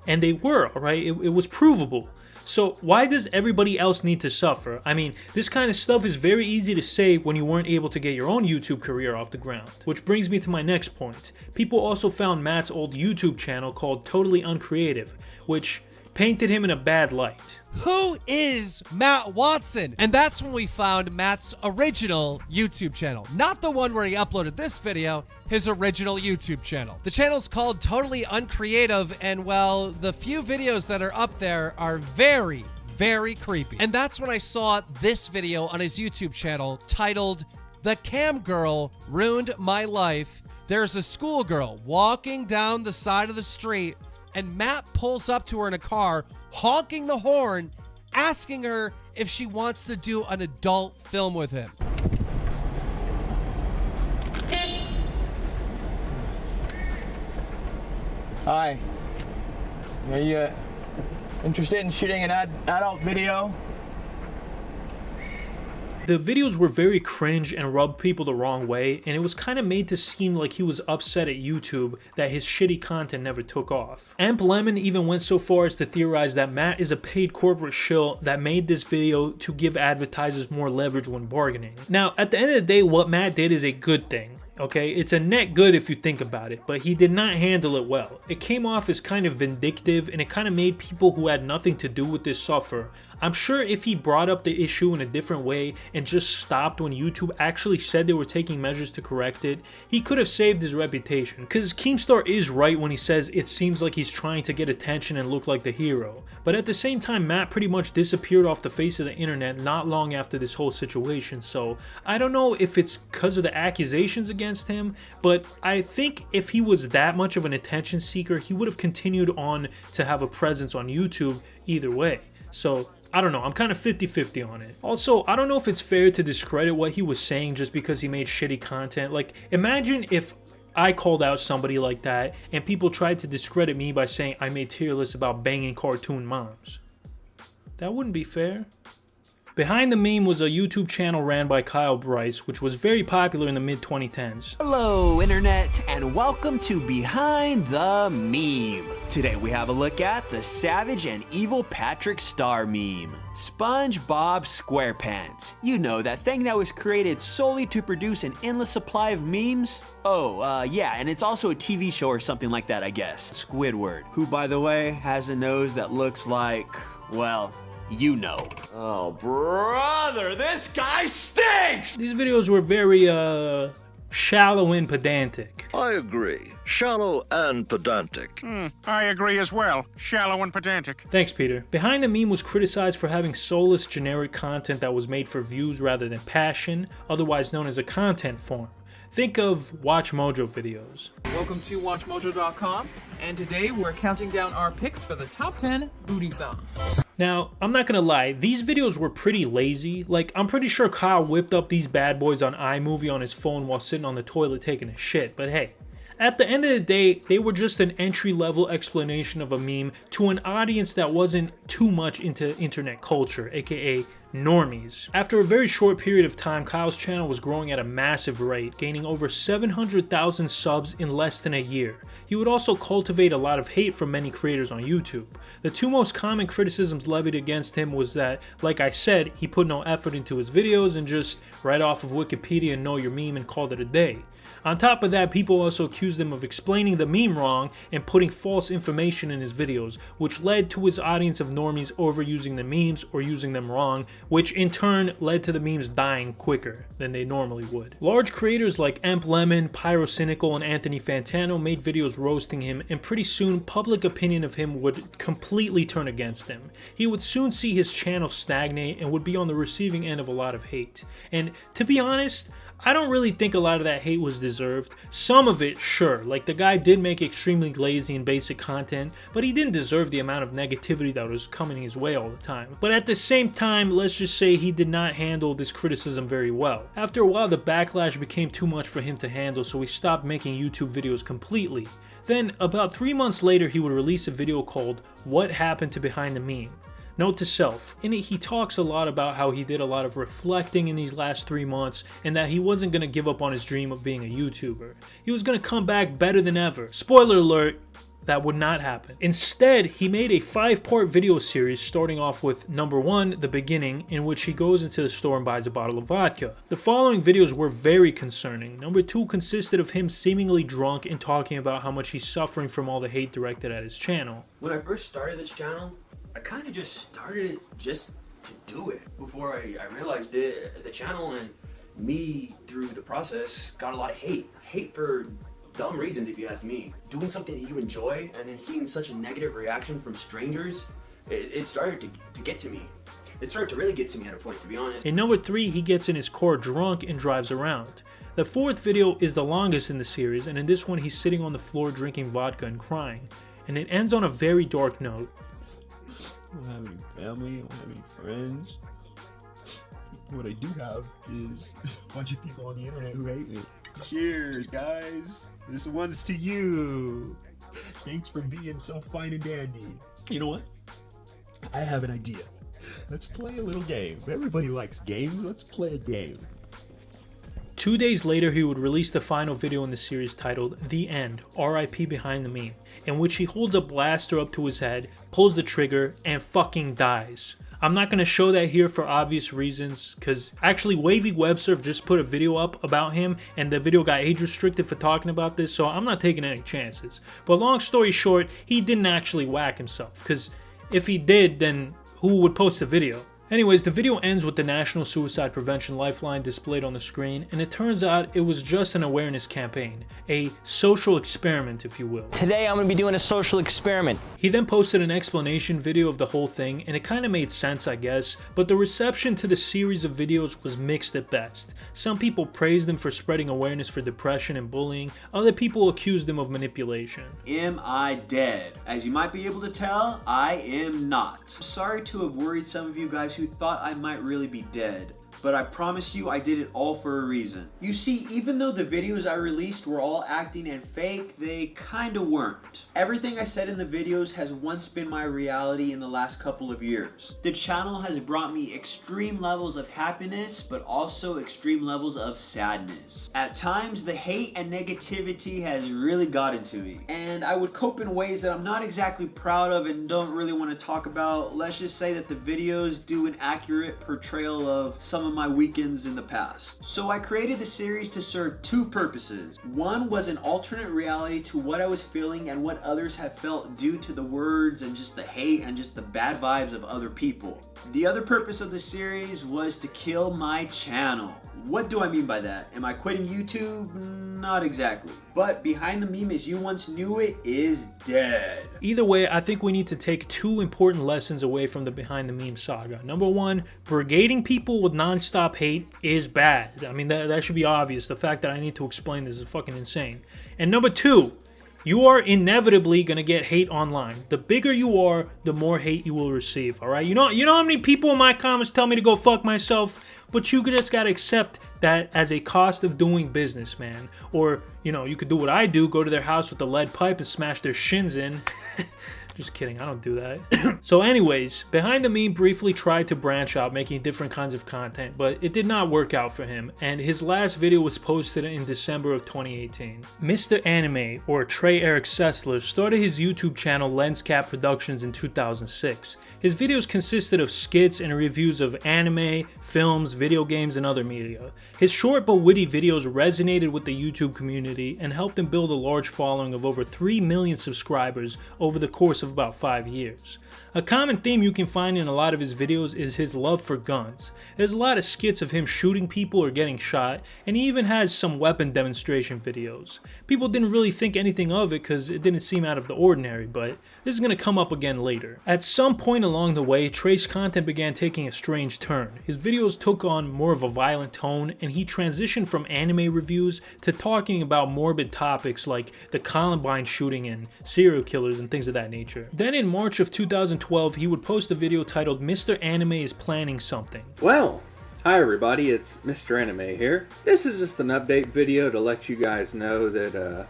And they were, alright? It was provable. So why does everybody else need to suffer? I mean, this kind of stuff is very easy to say when you weren't able to get your own YouTube career off the ground. Which brings me to my next point. People also found Matt's old YouTube channel called Totally Uncreative, which painted him in a bad light. Who is Matt Watson? And that's when we found Matt's original YouTube channel. Not the one where he uploaded this video, his original YouTube channel. The channel's called Totally Uncreative, and well, the few videos that are up there are very, very creepy. And that's when I saw this video on his YouTube channel titled, "The Cam Girl Ruined My Life." There's a schoolgirl walking down the side of the street, and Matt pulls up to her in a car, honking the horn, asking her if she wants to do an adult film with him. Hi. Are you interested in shooting an adult video? The videos were very cringe and rubbed people the wrong way, and it was kind of made to seem like he was upset at YouTube that his shitty content never took off. Amp Lemon even went so far as to theorize that Matt is a paid corporate shill that made this video to give advertisers more leverage when bargaining. Now, at the end of the day, what Matt did is a good thing. Okay, it's a net good if you think about it, but he did not handle it well. It came off as kind of vindictive, and it kind of made people who had nothing to do with this suffer. I'm sure if he brought up the issue in a different way and just stopped when YouTube actually said they were taking measures to correct it, he could have saved his reputation. Cause Keemstar is right when he says it seems like he's trying to get attention and look like the hero. But at the same time, Matt pretty much disappeared off the face of the internet not long after this whole situation, so I don't know if it's because of the accusations against him, but I think if he was that much of an attention seeker, he would have continued on to have a presence on YouTube either way. So I don't know, I'm kind of 50-50 on it. Also, I don't know if it's fair to discredit what he was saying just because he made shitty content. Like, imagine if I called out somebody like that and people tried to discredit me by saying I made tier lists about banging cartoon moms. That wouldn't be fair. Behind the Meme was a YouTube channel ran by Kyle Bryce, which was very popular in the mid-2010s. Hello Internet, and welcome to Behind the Meme. Today we have a look at the savage and evil Patrick Star meme. SpongeBob SquarePants. You know, that thing that was created solely to produce an endless supply of memes? Oh, yeah, and it's also a TV show or something like that, I guess. Squidward, who by the way has a nose that looks like, well, you know. Oh, brother, this guy stinks! These videos were very, shallow and pedantic. I agree. Shallow and pedantic. I agree as well. Shallow and pedantic. Thanks, Peter. Behind the Meme was criticized for having soulless, generic content that was made for views rather than passion, otherwise known as a content form. Think of Watch Mojo videos. Welcome to WatchMojo.com, and today we're counting down our picks for the top 10 booty songs. Now, I'm not gonna lie, these videos were pretty lazy. Like, I'm pretty sure Kyle whipped up these bad boys on iMovie on his phone while sitting on the toilet taking a shit, but hey. At the end of the day, they were just an entry-level explanation of a meme to an audience that wasn't too much into internet culture, aka normies. After a very short period of time, Kyle's channel was growing at a massive rate, gaining over 700,000 subs in less than a year. He would also cultivate a lot of hate from many creators on YouTube. The two most common criticisms levied against him was that, like I said, he put no effort into his videos and just read off of Wikipedia and know your meme and called it a day. On top of that, people also accused him of explaining the meme wrong and putting false information in his videos, which led to his audience of normies overusing the memes or using them wrong, which in turn led to the memes dying quicker than they normally would. Large creators like EmpLemon, Pyrocynical, and Anthony Fantano made videos roasting him, and pretty soon public opinion of him would completely turn against him. He would soon see his channel stagnate and would be on the receiving end of a lot of hate. And to be honest, I don't really think a lot of that hate was deserved. Some of it, sure, like the guy did make extremely lazy and basic content, but he didn't deserve the amount of negativity that was coming his way all the time. But at the same time, let's just say he did not handle this criticism very well. After a while, the backlash became too much for him to handle, so he stopped making YouTube videos completely. Then, about 3 months later, he would release a video called What Happened to Behind the Meme? Note to self, in it he talks a lot about how he did a lot of reflecting in these last 3 months and that he wasn't going to give up on his dream of being a YouTuber. He was going to come back better than ever. Spoiler alert, that would not happen. Instead, he made a 5-part video series starting off with number 1, the beginning, in which he goes into the store and buys a bottle of vodka. The following videos were very concerning. Number 2 consisted of him seemingly drunk and talking about how much he's suffering from all the hate directed at his channel. When I first started this channel, I kind of just started it just to do it. Before I realized it, the channel and me through the process got a lot of hate. Hate for dumb reasons, if you ask me. Doing something that you enjoy and then seeing such a negative reaction from strangers, it started to get to me. It started to really get to me at a point, to be honest. In number 3, he gets in his car drunk and drives around. The 4th video is the longest in the series, and in this one he's sitting on the floor drinking vodka and crying. And it ends on a very dark note. I don't have any family, I don't have any friends. What I do have is a bunch of people on the internet who hate me. Cheers, guys. This one's to you. Thanks for being so fine and dandy. You know what? I have an idea. Let's play a little game. Everybody likes games. Let's play a game. 2 days later, he would release the final video in the series titled The End, RIP Behind the Meme, in which he holds a blaster up to his head, pulls the trigger, and fucking dies. I'm not going to show that here for obvious reasons, because actually Wavy WebSurf just put a video up about him, and the video got age restricted for talking about this, so I'm not taking any chances. But long story short, he didn't actually whack himself, because if he did, then who would post the video? Anyways, the video ends with the National Suicide Prevention Lifeline displayed on the screen, and it turns out it was just an awareness campaign, a social experiment, if you will. Today I'm going to be doing a social experiment. He then posted an explanation video of the whole thing, and it kind of made sense, I guess, but the reception to the series of videos was mixed at best. Some people praised him for spreading awareness for depression and bullying, other people accused him of manipulation. Am I dead? As you might be able to tell, I am not. Sorry to have worried some of you guys who thought I might really be dead, but I promise you I did it all for a reason. You see, even though the videos I released were all acting and fake, they kinda weren't. Everything I said in the videos has once been my reality in the last couple of years. The channel has brought me extreme levels of happiness, but also extreme levels of sadness. At times, the hate and negativity has really gotten to me, and I would cope in ways that I'm not exactly proud of and don't really want to talk about. Let's just say that the videos do an accurate portrayal of some of my weekends in the past. So I created the series to serve 2 purposes. One was an alternate reality to what I was feeling and what others have felt due to the words and just the hate and just the bad vibes of other people. The other purpose of the series was to kill my channel. What do I mean by that? Am I quitting YouTube? Not exactly. But Behind the Meme as you once knew it is dead. Either way, I think we need to take 2 important lessons away from the Behind the Meme saga. Number 1, brigading people with non-stop hate is bad. I mean, that should be obvious. The fact that I need to explain this is fucking insane. And number 2, you are inevitably gonna get hate online. The bigger you are, the more hate you will receive, alright? You know how many people in my comments tell me to go fuck myself? But you just gotta accept that as a cost of doing business, man. Or, you know, you could do what I do, go to their house with a lead pipe and smash their shins in. Just kidding, I don't do that. So anyways, Behind the Meme briefly tried to branch out making different kinds of content, but it did not work out for him, and his last video was posted in December of 2018. Mr. Anime, or Trey Eric Sessler, started his YouTube channel Lenscap Productions in 2006. His videos consisted of skits and reviews of anime, films, video games, and other media. His short but witty videos resonated with the YouTube community and helped him build a large following of over 3 million subscribers over the course of about 5 years. A common theme you can find in a lot of his videos is his love for guns. There's a lot of skits of him shooting people or getting shot, and he even has some weapon demonstration videos. People didn't really think anything of it because it didn't seem out of the ordinary, but this is going to come up again later. At some point along the way, Trey's content began taking a strange turn. His videos took on more of a violent tone, and he transitioned from anime reviews to talking about morbid topics like the Columbine shooting and serial killers and things of that nature. Then in March of 2012, he would post a video titled Mr. Anime is Planning Something. Well, hi everybody, it's Mr. Anime here. This is just an update video to let you guys know that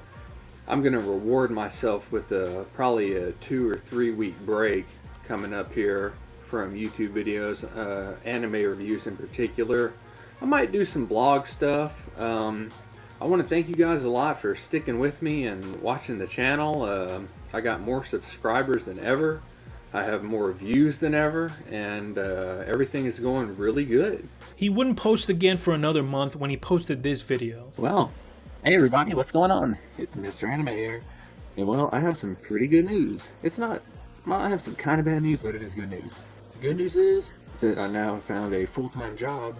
I'm going to reward myself with probably a 2 or 3 week break coming up here from YouTube videos, anime reviews in particular. I might do some blog stuff. I want to thank you guys a lot for sticking with me and watching the channel. I got more subscribers than ever. I have more views than ever, and everything is going really good. He wouldn't post again for another month when he posted this video. Well, hey everybody, what's going on? It's Mr. Anime here. And well, I have some pretty good news. Well, I have some kind of bad news, but it is good news. The good news is that I now found a full-time job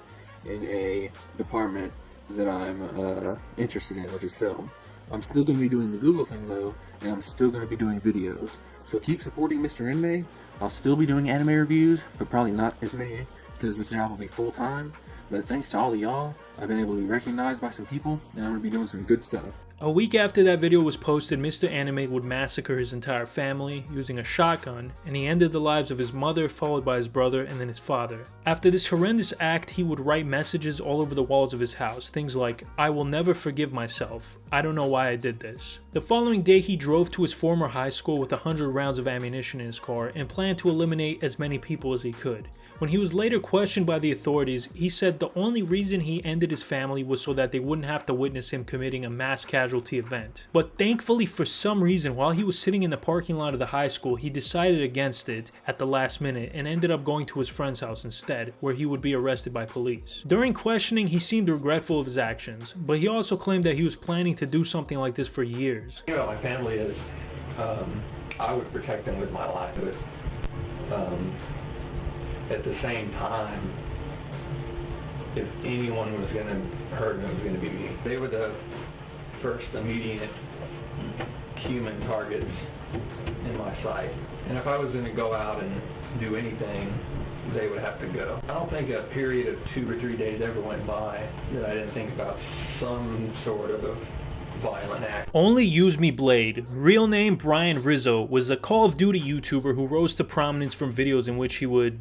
in a department that I'm interested in, which is film. I'm still going to be doing the Google thing though, and I'm still going to be doing videos. So keep supporting Mr. Anime. I'll still be doing anime reviews, but probably not as many because this job will be full-time. But thanks to all of y'all, I've been able to be recognized by some people, and I'm going to be doing some good stuff. A week after that video was posted, Mr. Anime would massacre his entire family using a shotgun, and he ended the lives of his mother, followed by his brother, and then his father. After this horrendous act, he would write messages all over the walls of his house, things like, "I will never forgive myself. I don't know why I did this." The following day, he drove to his former high school with 100 rounds of ammunition in his car and planned to eliminate as many people as he could. When he was later questioned by the authorities, he said the only reason he ended his family was so that they wouldn't have to witness him committing a mass casualty event. But thankfully, for some reason, while he was sitting in the parking lot of the high school, he decided against it at the last minute and ended up going to his friend's house instead, where he would be arrested by police. During questioning, he seemed regretful of his actions, but he also claimed that he was planning to do something like this for years. You know, my family is, I would protect them with my life. At the same time, if anyone was going to hurt them, it was going to be me. They were the first immediate human targets in my sight. And if I was going to go out and do anything, they would have to go. I don't think a period of 2 or 3 days ever went by that I didn't think about some sort of violent act. ONLYUSEmeBLADE, real name Brian Rizzo, was a Call of Duty YouTuber who rose to prominence from videos in which he would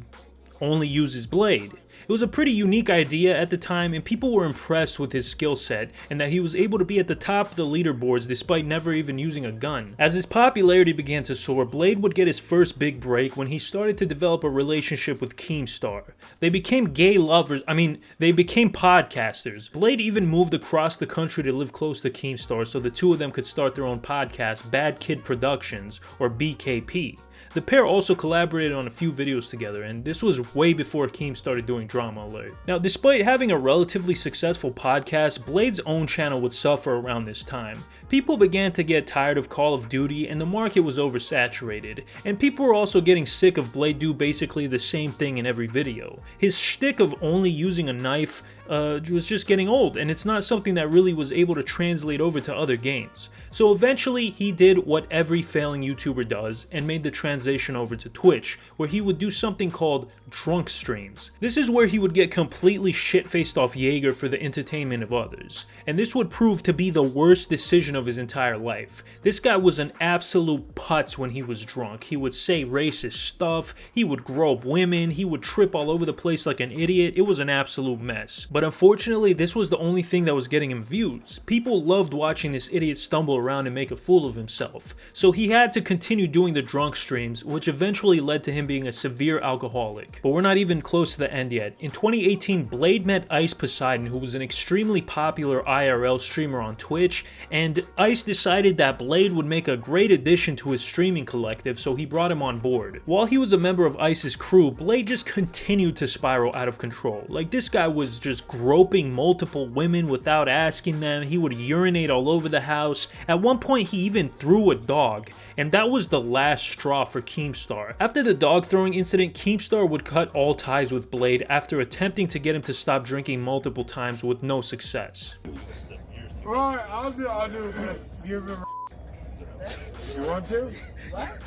only use his blade. It was a pretty unique idea at the time, and people were impressed with his skill set and that he was able to be at the top of the leaderboards despite never even using a gun. As his popularity began to soar, Blade would get his first big break when he started to develop a relationship with Keemstar. They became they became podcasters. Blade even moved across the country to live close to Keemstar so the two of them could start their own podcast, Bad Kid Productions, or BKP. The pair also collaborated on a few videos together, and this was way before Keem started doing Drama Alert. Now, despite having a relatively successful podcast, Blade's own channel would suffer around this time. People began to get tired of Call of Duty, and the market was oversaturated, and people were also getting sick of Blade do basically the same thing in every video. His shtick of only using a knife was just getting old, and it's not something that really was able to translate over to other games. So eventually he did what every failing YouTuber does and made the transition over to Twitch, where he would do something called drunk streams. This is where he would get completely shit-faced off Jaeger for the entertainment of others, and this would prove to be the worst decision of his entire life. This guy was an absolute putz when he was drunk. He would say racist stuff, he would grope women, he would trip all over the place like an idiot. It was an absolute mess. But But unfortunately, this was the only thing that was getting him views. People loved watching this idiot stumble around and make a fool of himself. So he had to continue doing the drunk streams, which eventually led to him being a severe alcoholic. But we're not even close to the end yet. In 2018, Blade met Ice Poseidon, who was an extremely popular IRL streamer on Twitch, and Ice decided that Blade would make a great addition to his streaming collective, so he brought him on board. While he was a member of Ice's crew, Blade just continued to spiral out of control. Like, this guy was just groping multiple women without asking them. He would urinate all over the house. At one point, he even threw a dog, and that was the last straw for Keemstar. After the dog throwing incident, Keemstar would cut all ties with Blade after attempting to get him to stop drinking multiple times with no success. Alright, I'll do it. You want to? What?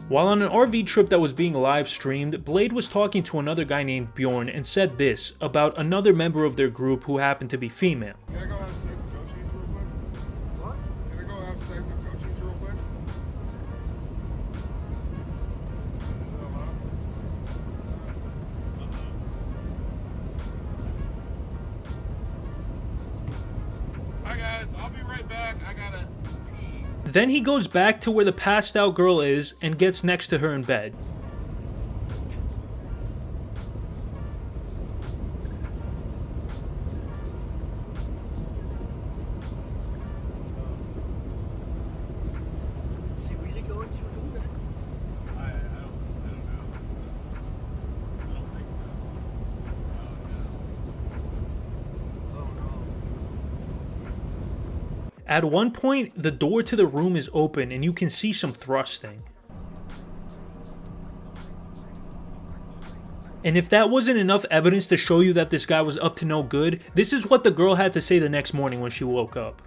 While on an RV trip that was being live streamed, Blade was talking to another guy named Bjorn and said this about another member of their group who happened to be female. Can I go have sex with Coaches real quick? What? Can I go have sex with Coaches real quick? Hi guys, I'll be right back. I gotta... Then he goes back to where the passed out girl is and gets next to her in bed. Is he really going to do that? I don't know. I don't think so. Oh no. At one point, the door to the room is open and you can see some thrusting. And if that wasn't enough evidence to show you that this guy was up to no good, this is what the girl had to say the next morning when she woke up.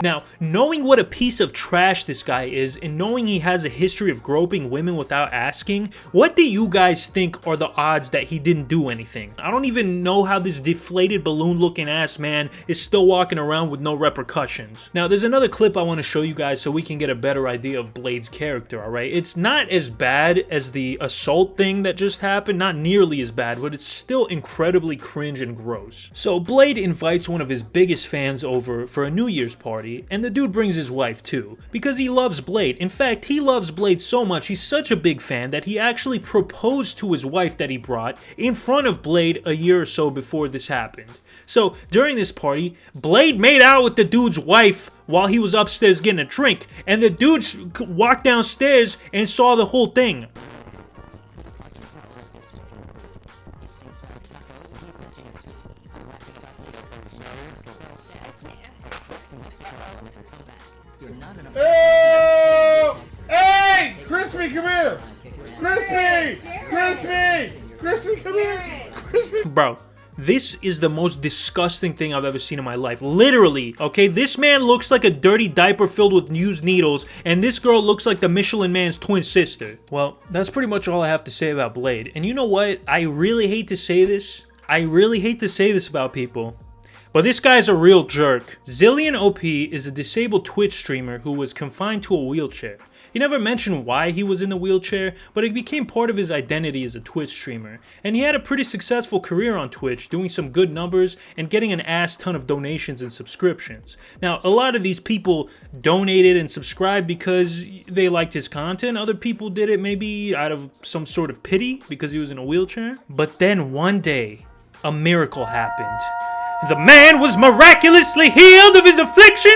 Now, knowing what a piece of trash this guy is, and knowing he has a history of groping women without asking, what do you guys think are the odds that he didn't do anything? I don't even know how this deflated balloon looking ass man is still walking around with no repercussions. Now, there's another clip I want to show you guys so we can get a better idea of Blade's character, alright? It's not as bad as the assault thing that just happened, not nearly as bad, but it's still incredibly cringe and gross. So, Blade invites one of his biggest fans over for a New Year's party, and the dude brings his wife too, because he loves Blade. In fact, he loves Blade so much, he's such a big fan that he actually proposed to his wife that he brought in front of Blade a year or so before this happened. So, during this party, Blade made out with the dude's wife while he was upstairs getting a drink, and the dude walked downstairs and saw the whole thing. Oh! Hey! Crispy, come here! Crispy! Crispy! Crispy, come here! Crispy! Bro, this is the most disgusting thing I've ever seen in my life. Literally, okay? This man looks like a dirty diaper filled with used needles, and this girl looks like the Michelin Man's twin sister. Well, that's pretty much all I have to say about Blade. And you know what? I really hate to say this. I really hate to say this about people, but this guy's a real jerk. Zillion OP is a disabled Twitch streamer who was confined to a wheelchair. He never mentioned why he was in the wheelchair, but it became part of his identity as a Twitch streamer. And he had a pretty successful career on Twitch, doing some good numbers and getting an ass ton of donations and subscriptions. Now, a lot of these people donated and subscribed because they liked his content. Other people did it maybe out of some sort of pity because he was in a wheelchair. But then one day, a miracle happened. The man was miraculously healed of his affliction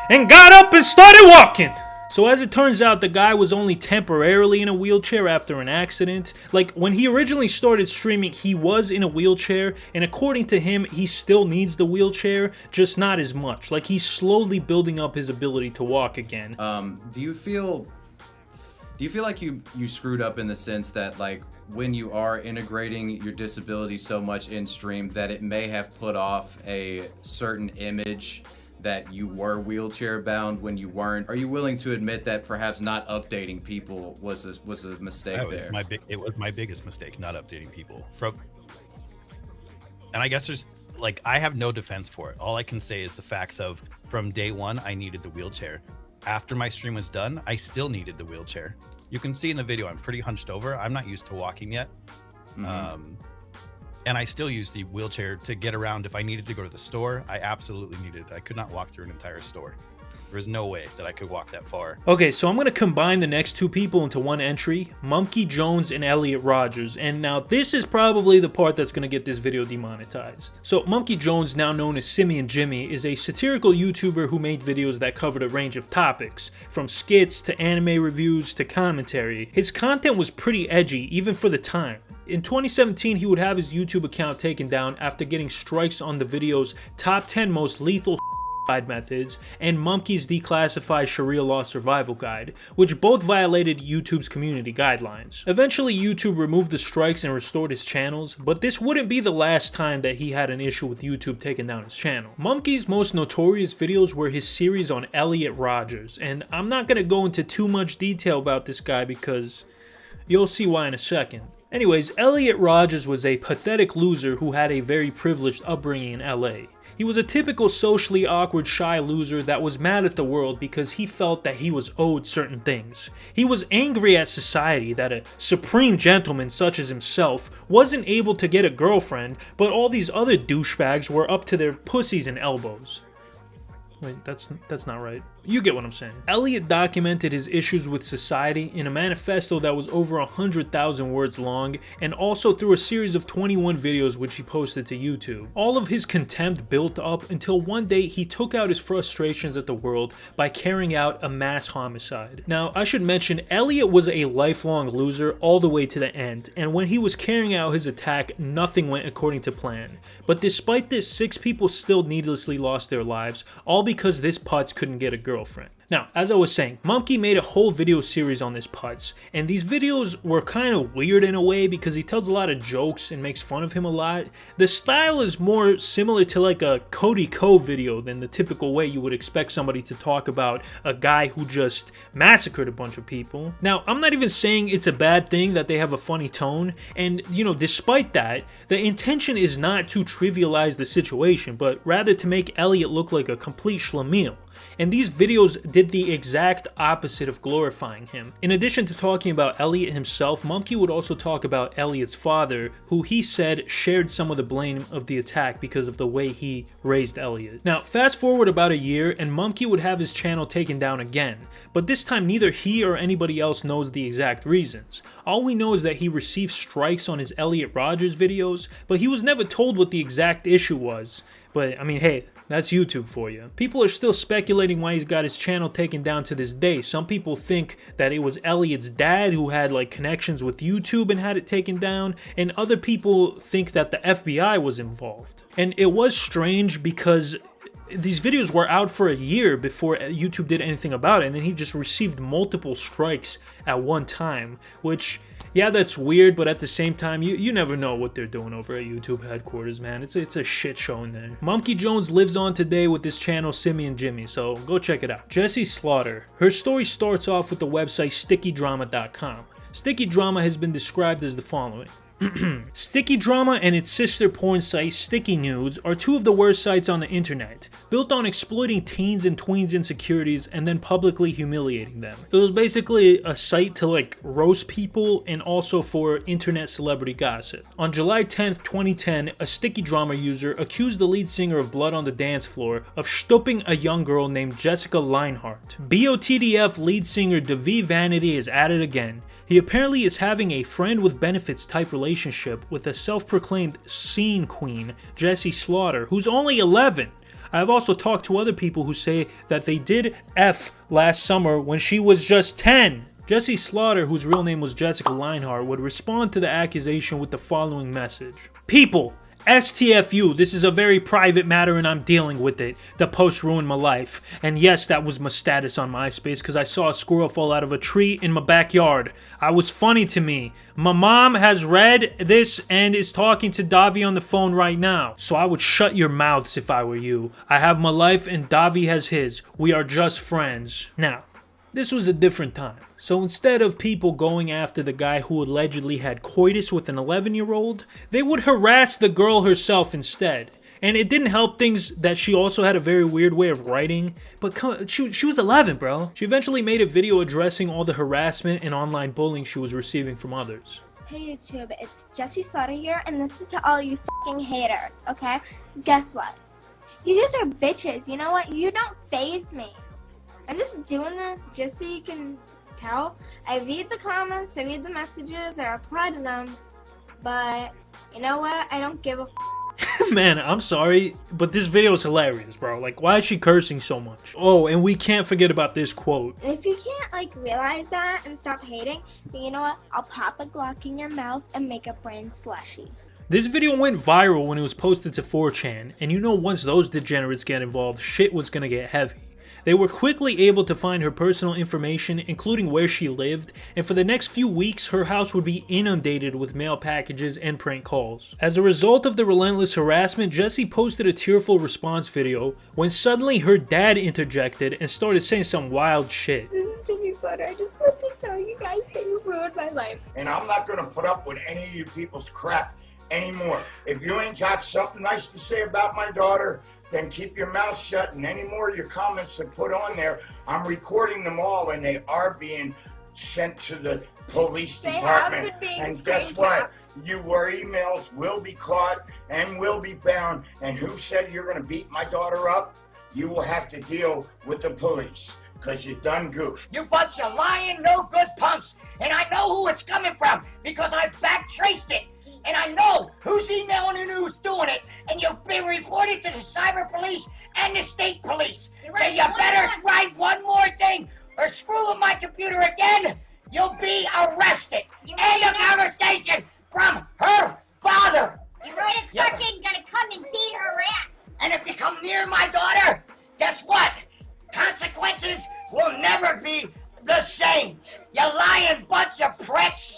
and got up and started walking. So as it turns out, the guy was only temporarily in a wheelchair after an accident. Like, when he originally started streaming, he was in a wheelchair, and according to him, he still needs the wheelchair, just not as much. Like, he's slowly building up his ability to walk again. Do you feel like you screwed up in the sense that, like, when you are integrating your disability so much in stream that it may have put off a certain image that you were wheelchair bound when you weren't? Are you willing to admit that perhaps not updating people was a mistake there? It was my biggest mistake, not updating people. And I guess there's like, I have no defense for it. All I can say is the facts of from day one, I needed the wheelchair. After my stream was done, I still needed the wheelchair. You can see in the video, I'm pretty hunched over. I'm not used to walking yet. And I still use the wheelchair to get around. If I needed to go to the store, I absolutely needed it. I could not walk through an entire store. There was no way that I could walk that far. Okay, so I'm going to combine the next two people into one entry, Mumkey Jones and Elliot Rogers. And now this is probably the part that's going to get this video demonetized. So Mumkey Jones, now known as Simmy and Jimmy, is a satirical YouTuber who made videos that covered a range of topics, from skits to anime reviews to commentary. His content was pretty edgy, even for the time. In 2017, he would have his YouTube account taken down after getting strikes on the video's top 10 most lethal methods and Mumkey's declassified Sharia law survival guide, which both violated YouTube's community guidelines. Eventually, YouTube removed the strikes and restored his channels, but this wouldn't be the last time that he had an issue with YouTube taking down his channel. Mumkey's most notorious videos were his series on Elliot Rogers, and I'm not going to go into too much detail about this guy because you'll see why in a second. Anyways, Elliot Rogers was a pathetic loser who had a very privileged upbringing in LA. He was a typical socially awkward, shy loser that was mad at the world because he felt that he was owed certain things. He was angry at society that a supreme gentleman such as himself wasn't able to get a girlfriend, but all these other douchebags were up to their pussies and elbows. Wait, that's not right. You get what I'm saying. Elliot documented his issues with society in a manifesto that was over 100,000 words long, and also through a series of 21 videos which he posted to YouTube. All of his contempt built up until one day he took out his frustrations at the world by carrying out a mass homicide. Now, I should mention, Elliot was a lifelong loser all the way to the end, and when he was carrying out his attack, nothing went according to plan. But despite this, 6 people still needlessly lost their lives, all because this putz couldn't get a girlfriend. Now, as I was saying, Mumkey made a whole video series on this putz, and these videos were kind of weird in a way because he tells a lot of jokes and makes fun of him a lot. The style is more similar to like a Cody Ko video than the typical way you would expect somebody to talk about a guy who just massacred a bunch of people. Now, I'm not even saying it's a bad thing that they have a funny tone, and you know, despite that, the intention is not to trivialize the situation, but rather to make Elliot look like a complete schlemiel. And these videos did the exact opposite of glorifying him. In addition to talking about Elliot himself, Mumkey would also talk about Elliot's father, who he said shared some of the blame of the attack because of the way he raised Elliot. Now, fast forward about a year, and Mumkey would have his channel taken down again, but this time neither he or anybody else knows the exact reasons. All we know is that he received strikes on his Elliot Rogers videos, but he was never told what the exact issue was. But, I mean, hey, that's YouTube for you. People are still speculating why he's got his channel taken down to this day. Some people think that it was Elliot's dad who had like connections with YouTube and had it taken down, and other people think that the FBI was involved. And it was strange because these videos were out for a year before YouTube did anything about it, and then he just received multiple strikes at one time, which, yeah, that's weird, but at the same time, you never know what they're doing over at YouTube headquarters, man. It's a shit show in there. Mumkey Jones lives on today with his channel Simmy and Jimmy, so go check it out. Jessi Slaughter. Her story starts off with the website StickyDrama.com. Sticky Drama has been described as the following. Sticky Drama and its sister porn site Sticky Nudes are two of the worst sites on the internet, built on exploiting teens and tweens' insecurities and then publicly humiliating them. It was basically a site to like roast people and also for internet celebrity gossip. On July 10th, 2010, a Sticky Drama user accused the lead singer of Blood on the Dance Floor of stooping a young girl named Jessica Leinhart. BOTDF lead singer Devi Vanity is at it again. He apparently is having a friend with benefits type relationship with a self-proclaimed scene queen, Jessi Slaughter, who's only 11. I have also talked to other people who say that they did F last summer when she was just 10. Jessi Slaughter, whose real name was Jessica Leinhart, would respond to the accusation with the following message. People, STFU, this is a very private matter and I'm dealing with it. The post ruined my life. And yes, that was my status on MySpace because I saw a squirrel fall out of a tree in my backyard. I was funny to me. My mom has read this and is talking to Davi on the phone right now. So I would shut your mouths if I were you. I have my life and Davi has his. We are just friends. Now, this was a different time. So instead of people going after the guy who allegedly had coitus with an 11-year-old, they would harass the girl herself instead. And it didn't help things that she also had a very weird way of writing. But she was 11, bro. She eventually made a video addressing all the harassment and online bullying she was receiving from others. Hey YouTube, it's Jessi Slaughter here, and this is to all you fucking haters, okay? Guess what? You guys are bitches, you know what? You don't faze me. I'm just doing this just so you can tell. I read the comments, I read the messages, I reply to them, but you know what? I don't give a Man, I'm sorry, but this video is hilarious, bro. Like, why is she cursing so much? Oh, and we can't forget about this quote. And if you can't, like, realize that and stop hating, then you know what? I'll pop a Glock in your mouth and make a brain slushy. This video went viral when it was posted to 4chan, and you know once those degenerates get involved, shit was gonna get heavy. They were quickly able to find her personal information, including where she lived, and for the next few weeks, her house would be inundated with mail packages and prank calls. As a result of the relentless harassment, Jessi posted a tearful response video when suddenly her dad interjected and started saying some wild shit. This is Jessi Slaughter. I just want to tell you guys that you ruined my life. And I'm not gonna put up with any of you people's crap anymore. If you ain't got something nice to say about my daughter, then keep your mouth shut, and any more of your comments to put on there, I'm recording them all and they are being sent to the police department. And guess what? Your emails will be caught and will be found, and who said you're gonna beat my daughter up? You will have to deal with the police, because you done goofed. You bunch of lying, no good punks, and I know who it's coming from, because I back traced it. And I know who's emailing and who's doing it, and you've been reported to the cyber police and the state police. So you better write one more thing, or screw with my computer again, you'll be arrested. End of conversation from her father. You're fucking gonna come and beat her ass. And if you come near my daughter, guess what? Consequences will never be the same. You lying bunch of pricks.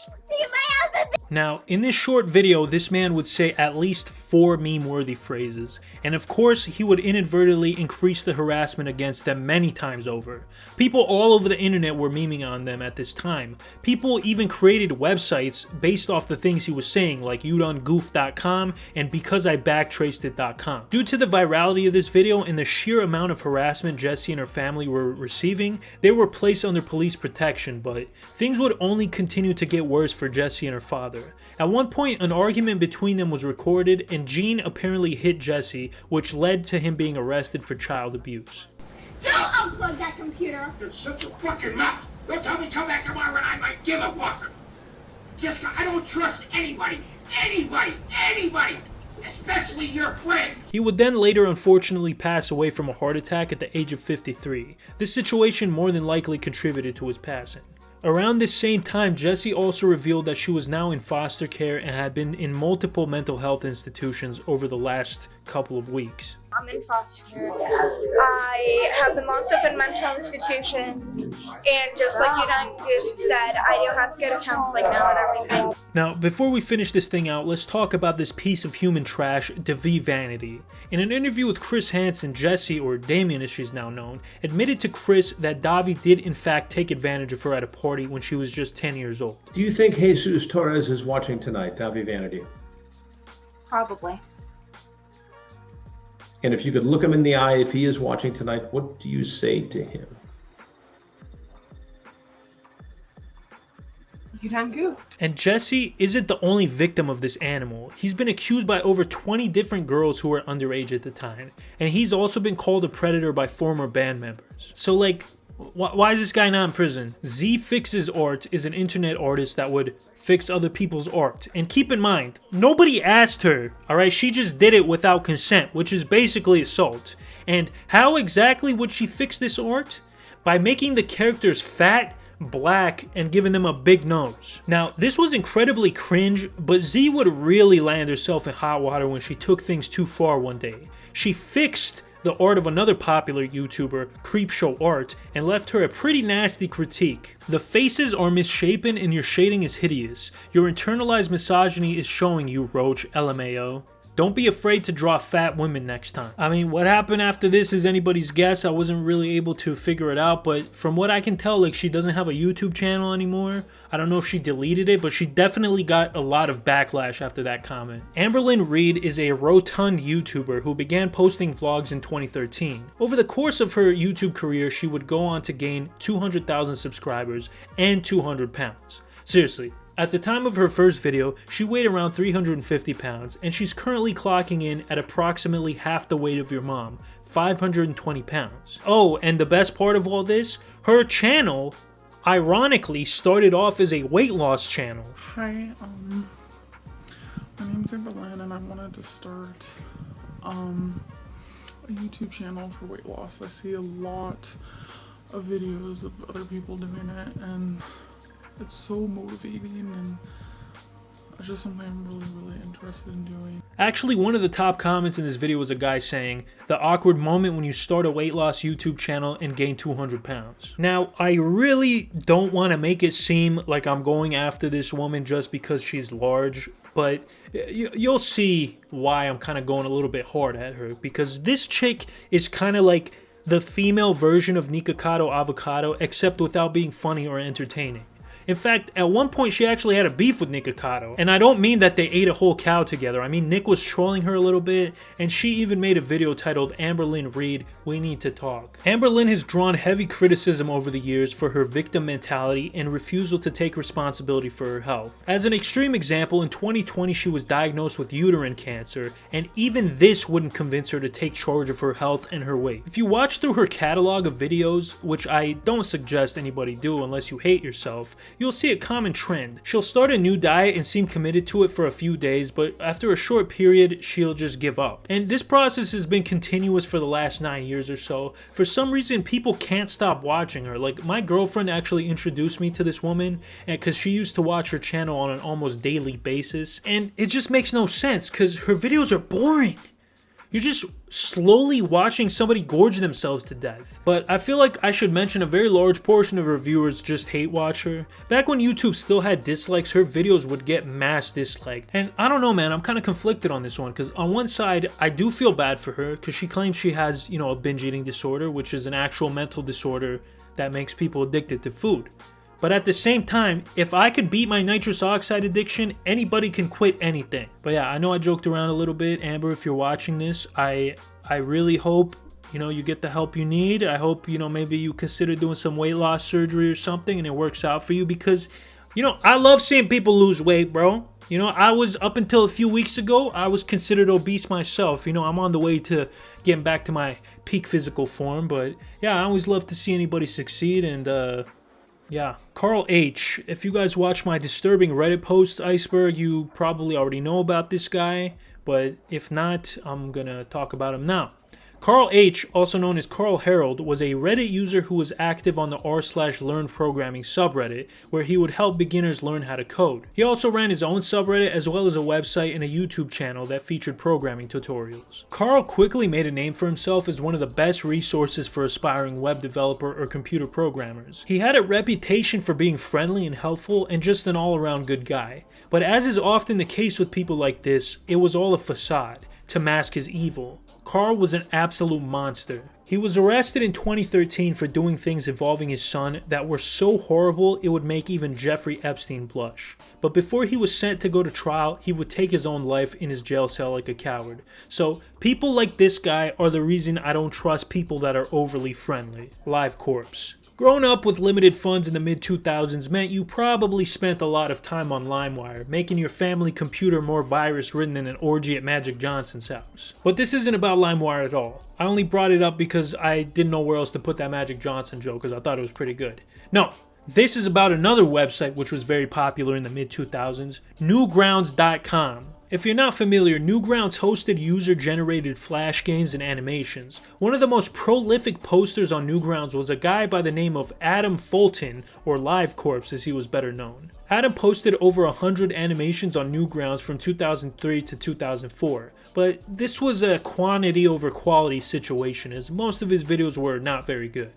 Now, in this short video, this man would say at least 4 meme-worthy phrases, and of course, he would inadvertently increase the harassment against them many times over. People all over the internet were memeing on them at this time. People even created websites based off the things he was saying, like youdonegoof.com and becauseIbacktracedit.com. Due to the virality of this video and the sheer amount of harassment Jessi and her family were receiving, they were placed under police protection, but things would only continue to get worse for Jessi and her father. At one point, an argument between them was recorded, and Gene apparently hit Jessi, which led to him being arrested for child abuse. Don't unplug that computer. You're such a fucking nut. Don't tell me come back tomorrow and I might give a fuck. Jessica, I don't trust anybody. Especially your friend. He would then later unfortunately pass away from a heart attack at the age of 53. This situation more than likely contributed to his passing. Around this same time, Jessi also revealed that she was now in foster care and had been in multiple mental health institutions over the last couple of weeks. I'm in foster care. I have been locked up in mental institutions, and just like YandereDev said, I do have to go to counseling now and everything. Now, before we finish this thing out, let's talk about this piece of human trash, Devi Vanity. In an interview with Chris Hansen, Jessi, or Damien as she's now known, admitted to Chris that Davi did in fact take advantage of her at a party when she was just 10 years old. Do you think Jesus Torres is watching tonight, Devi Vanity? Probably. And if you could look him in the eye, if he is watching tonight, what do you say to him? You done goofed. And Jessi isn't the only victim of this animal. He's been accused by over 20 different girls who were underage at the time. And he's also been called a predator by former band members. So like, why is this guy not in prison? Z Fixes Art is an internet artist that would fix other people's art. And keep in mind, nobody asked her, alright? She just did it without consent, which is basically assault. And how exactly would she fix this art? By making the characters fat, black, and giving them a big nose. Now, this was incredibly cringe, but Z would really land herself in hot water when she took things too far one day. She fixed the art of another popular YouTuber, Creepshow Art, and left her a pretty nasty critique. The faces are misshapen and your shading is hideous. Your internalized misogyny is showing you, Roach, LMAO. Don't be afraid to draw fat women next time. I mean, what happened after this is anybody's guess. I wasn't really able to figure it out, but from what I can tell, like, she doesn't have a YouTube channel anymore. I don't know if she deleted it, but she definitely got a lot of backlash after that comment. Amberlynn Reed is a rotund YouTuber who began posting vlogs in 2013. Over the course of her YouTube career, she would go on to gain 200,000 subscribers and 200 pounds. Seriously. At the time of her first video, she weighed around 350 pounds, and she's currently clocking in at approximately half the weight of your mom, 520 pounds. Oh, and the best part of all this, her channel, ironically, started off as a weight loss channel. Hi, my name's Amberlynn, and I wanted to start a YouTube channel for weight loss. I see a lot of videos of other people doing it, and it's so motivating, and it's just something I'm really interested in doing. Actually, one of the top comments in this video was a guy saying, the awkward moment when you start a weight loss YouTube channel and gain 200 pounds. Now, I really don't want to make it seem like I'm going after this woman just because she's large, but you'll see why I'm kind of going a little bit hard at her, because this chick is kind of like the female version of Nikocado Avocado, except without being funny or entertaining. In fact, at one point she actually had a beef with Nikocado. And I don't mean that they ate a whole cow together. I mean, Nick was trolling her a little bit, and she even made a video titled Amberlynn Reed, We Need to Talk. Amberlynn has drawn heavy criticism over the years for her victim mentality and refusal to take responsibility for her health. As an extreme example, in 2020 she was diagnosed with uterine cancer, and even this wouldn't convince her to take charge of her health and her weight. If you watch through her catalog of videos, which I don't suggest anybody do unless you hate yourself, you'll see a common trend. She'll start a new diet and seem committed to it for a few days, but after a short period, she'll just give up. And this process has been continuous for the last 9 years or so. For some reason, people can't stop watching her. Like, my girlfriend actually introduced me to this woman because she used to watch her channel on an almost daily basis, and it just makes no sense because her videos are boring. You're just slowly watching somebody gorge themselves to death. But I feel like I should mention a very large portion of her viewers just hate watch her. Back when YouTube still had dislikes, her videos would get mass disliked. And I don't know, man, I'm kind of conflicted on this one, because on one side, I do feel bad for her because she claims she has, you know, a binge eating disorder, which is an actual mental disorder that makes people addicted to food. But at the same time, if I could beat my nitrous oxide addiction, anybody can quit anything. But yeah, I know I joked around a little bit. Amber, if you're watching this, I really hope, you know, you get the help you need. I hope, you know, maybe you consider doing some weight loss surgery or something and it works out for you, because, you know, I love seeing people lose weight, bro. You know, I was, up until a few weeks ago, I was considered obese myself. You know, I'm on the way to getting back to my peak physical form. But yeah, I always love to see anybody succeed. And yeah, Carl H. If you guys watch my disturbing Reddit post, Iceberg, you probably already know about this guy. But if not, I'm gonna talk about him now. Carl H., also known as Carl Harold, was a Reddit user who was active on the r/learn programming subreddit, where he would help beginners learn how to code. He also ran his own subreddit as well as a website and a YouTube channel that featured programming tutorials. Carl quickly made a name for himself as one of the best resources for aspiring web developer or computer programmers. He had a reputation for being friendly and helpful and just an all-around good guy. But as is often the case with people like this, it was all a facade to mask his evil. Carl was an absolute monster. He was arrested in 2013 for doing things involving his son that were so horrible it would make even Jeffrey Epstein blush. But before he was sent to go to trial, he would take his own life in his jail cell like a coward. So people like this guy are the reason I don't trust people that are overly friendly. Live corpse. Growing up with limited funds in the mid-2000s meant you probably spent a lot of time on LimeWire, making your family computer more virus-ridden than an orgy at Magic Johnson's house. But this isn't about LimeWire at all. I only brought it up because I didn't know where else to put that Magic Johnson joke, because I thought it was pretty good. No, this is about another website which was very popular in the mid-2000s, Newgrounds.com. If you're not familiar, Newgrounds hosted user-generated Flash games and animations. One of the most prolific posters on Newgrounds was a guy by the name of Adam Fulton, or Live Corpse as he was better known. Adam posted over 100 animations on Newgrounds from 2003 to 2004, but this was a quantity over quality situation as most of his videos were not very good.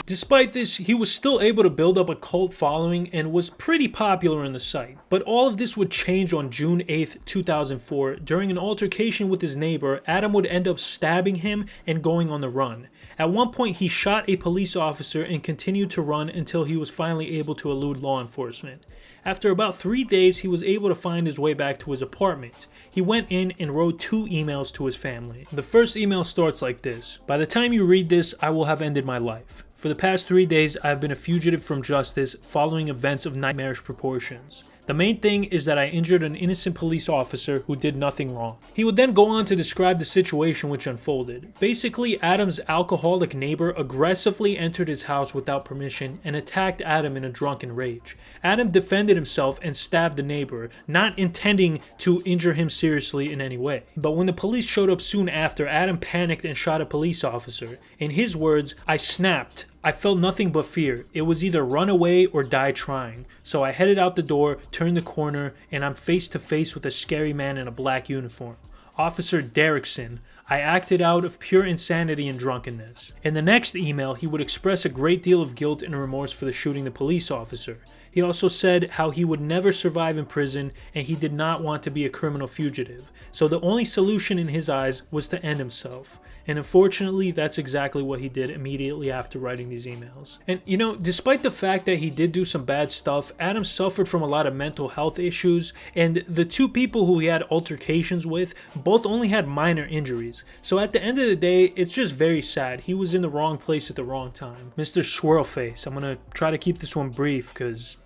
Despite this, he was still able to build up a cult following and was pretty popular on the site. But all of this would change on June 8th, 2004. During an altercation with his neighbor, Adam would end up stabbing him and going on the run. At one point, he shot a police officer and continued to run until he was finally able to elude law enforcement. After about 3 days, he was able to find his way back to his apartment. He went in and wrote 2 emails to his family. The first email starts like this: "By the time you read this, I will have ended my life. For the past 3 days, I have been a fugitive from justice following events of nightmarish proportions. The main thing is that I injured an innocent police officer who did nothing wrong." He would then go on to describe the situation which unfolded. Basically, Adam's alcoholic neighbor aggressively entered his house without permission and attacked Adam in a drunken rage. Adam defended himself and stabbed the neighbor, not intending to injure him seriously in any way. But when the police showed up soon after, Adam panicked and shot a police officer. In his words, "I snapped. I felt nothing but fear. It was either run away or die trying. So I headed out the door, turned the corner, and I'm face to face with a scary man in a black uniform. Officer Derrickson. I acted out of pure insanity and drunkenness." In the next email, he would express a great deal of guilt and remorse for the shooting the police officer. He also said how he would never survive in prison and he did not want to be a criminal fugitive. So the only solution in his eyes was to end himself. And unfortunately, that's exactly what he did immediately after writing these emails. And you know, despite the fact that he did do some bad stuff, Adam suffered from a lot of mental health issues, and the 2 people who he had altercations with both only had minor injuries. So at the end of the day, it's just very sad. He was in the wrong place at the wrong time. Mr. Swirlface, I'm gonna try to keep this one brief because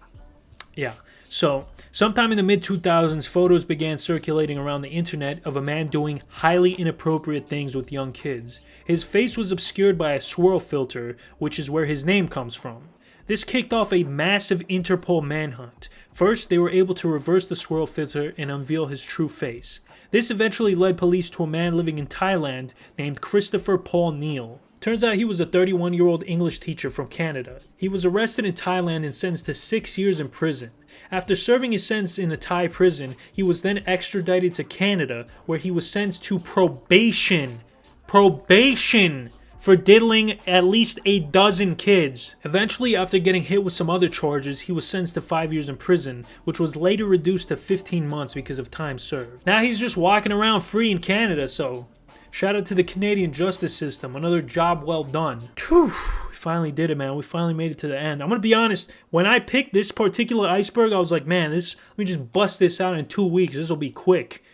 yeah. So, sometime in the mid-2000s, photos began circulating around the internet of a man doing highly inappropriate things with young kids. His face was obscured by a swirl filter, which is where his name comes from. This kicked off a massive Interpol manhunt. First, they were able to reverse the swirl filter and unveil his true face. This eventually led police to a man living in Thailand named Christopher Paul Neal. Turns out he was a 31-year-old English teacher from Canada. He was arrested in Thailand and sentenced to 6 years in prison. After serving his sentence in a Thai prison, he was then extradited to Canada, where he was sentenced to probation. Probation! For diddling at least a dozen kids. Eventually, after getting hit with some other charges, he was sentenced to 5 years in prison, which was later reduced to 15 months because of time served. Now he's just walking around free in Canada, so shout out to the Canadian justice system. Another job well done. Whew, we finally did it, man. We finally made it to the end. I'm gonna be honest, when I picked this particular iceberg, I was like, man, let me just bust this out in 2 weeks. This will be quick.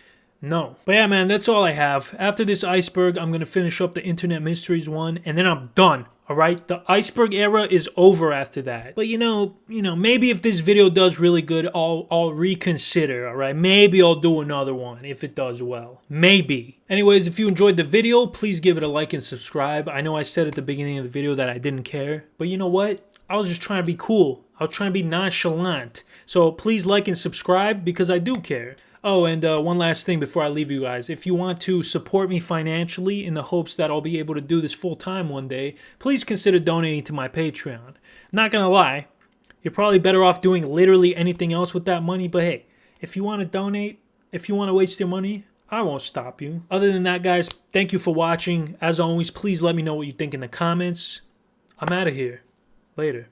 No. But yeah, man, that's all I have. After this iceberg, I'm gonna finish up the Internet Mysteries one, and then I'm done. Alright? The iceberg era is over after that. But you know, maybe if this video does really good, I'll reconsider, alright? Maybe I'll do another one if it does well. Maybe. Anyways, if you enjoyed the video, please give it a like and subscribe. I know I said at the beginning of the video that I didn't care, but you know what? I was just trying to be cool. I was trying to be nonchalant. So please like and subscribe because I do care. Oh, and one last thing before I leave you guys. If you want to support me financially in the hopes that I'll be able to do this full time one day, please consider donating to my Patreon. Not gonna lie, you're probably better off doing literally anything else with that money, but hey, if you want to donate, if you want to waste your money, I won't stop you. Other than that, guys, thank you for watching. As always, please let me know what you think in the comments. I'm out of here. Later.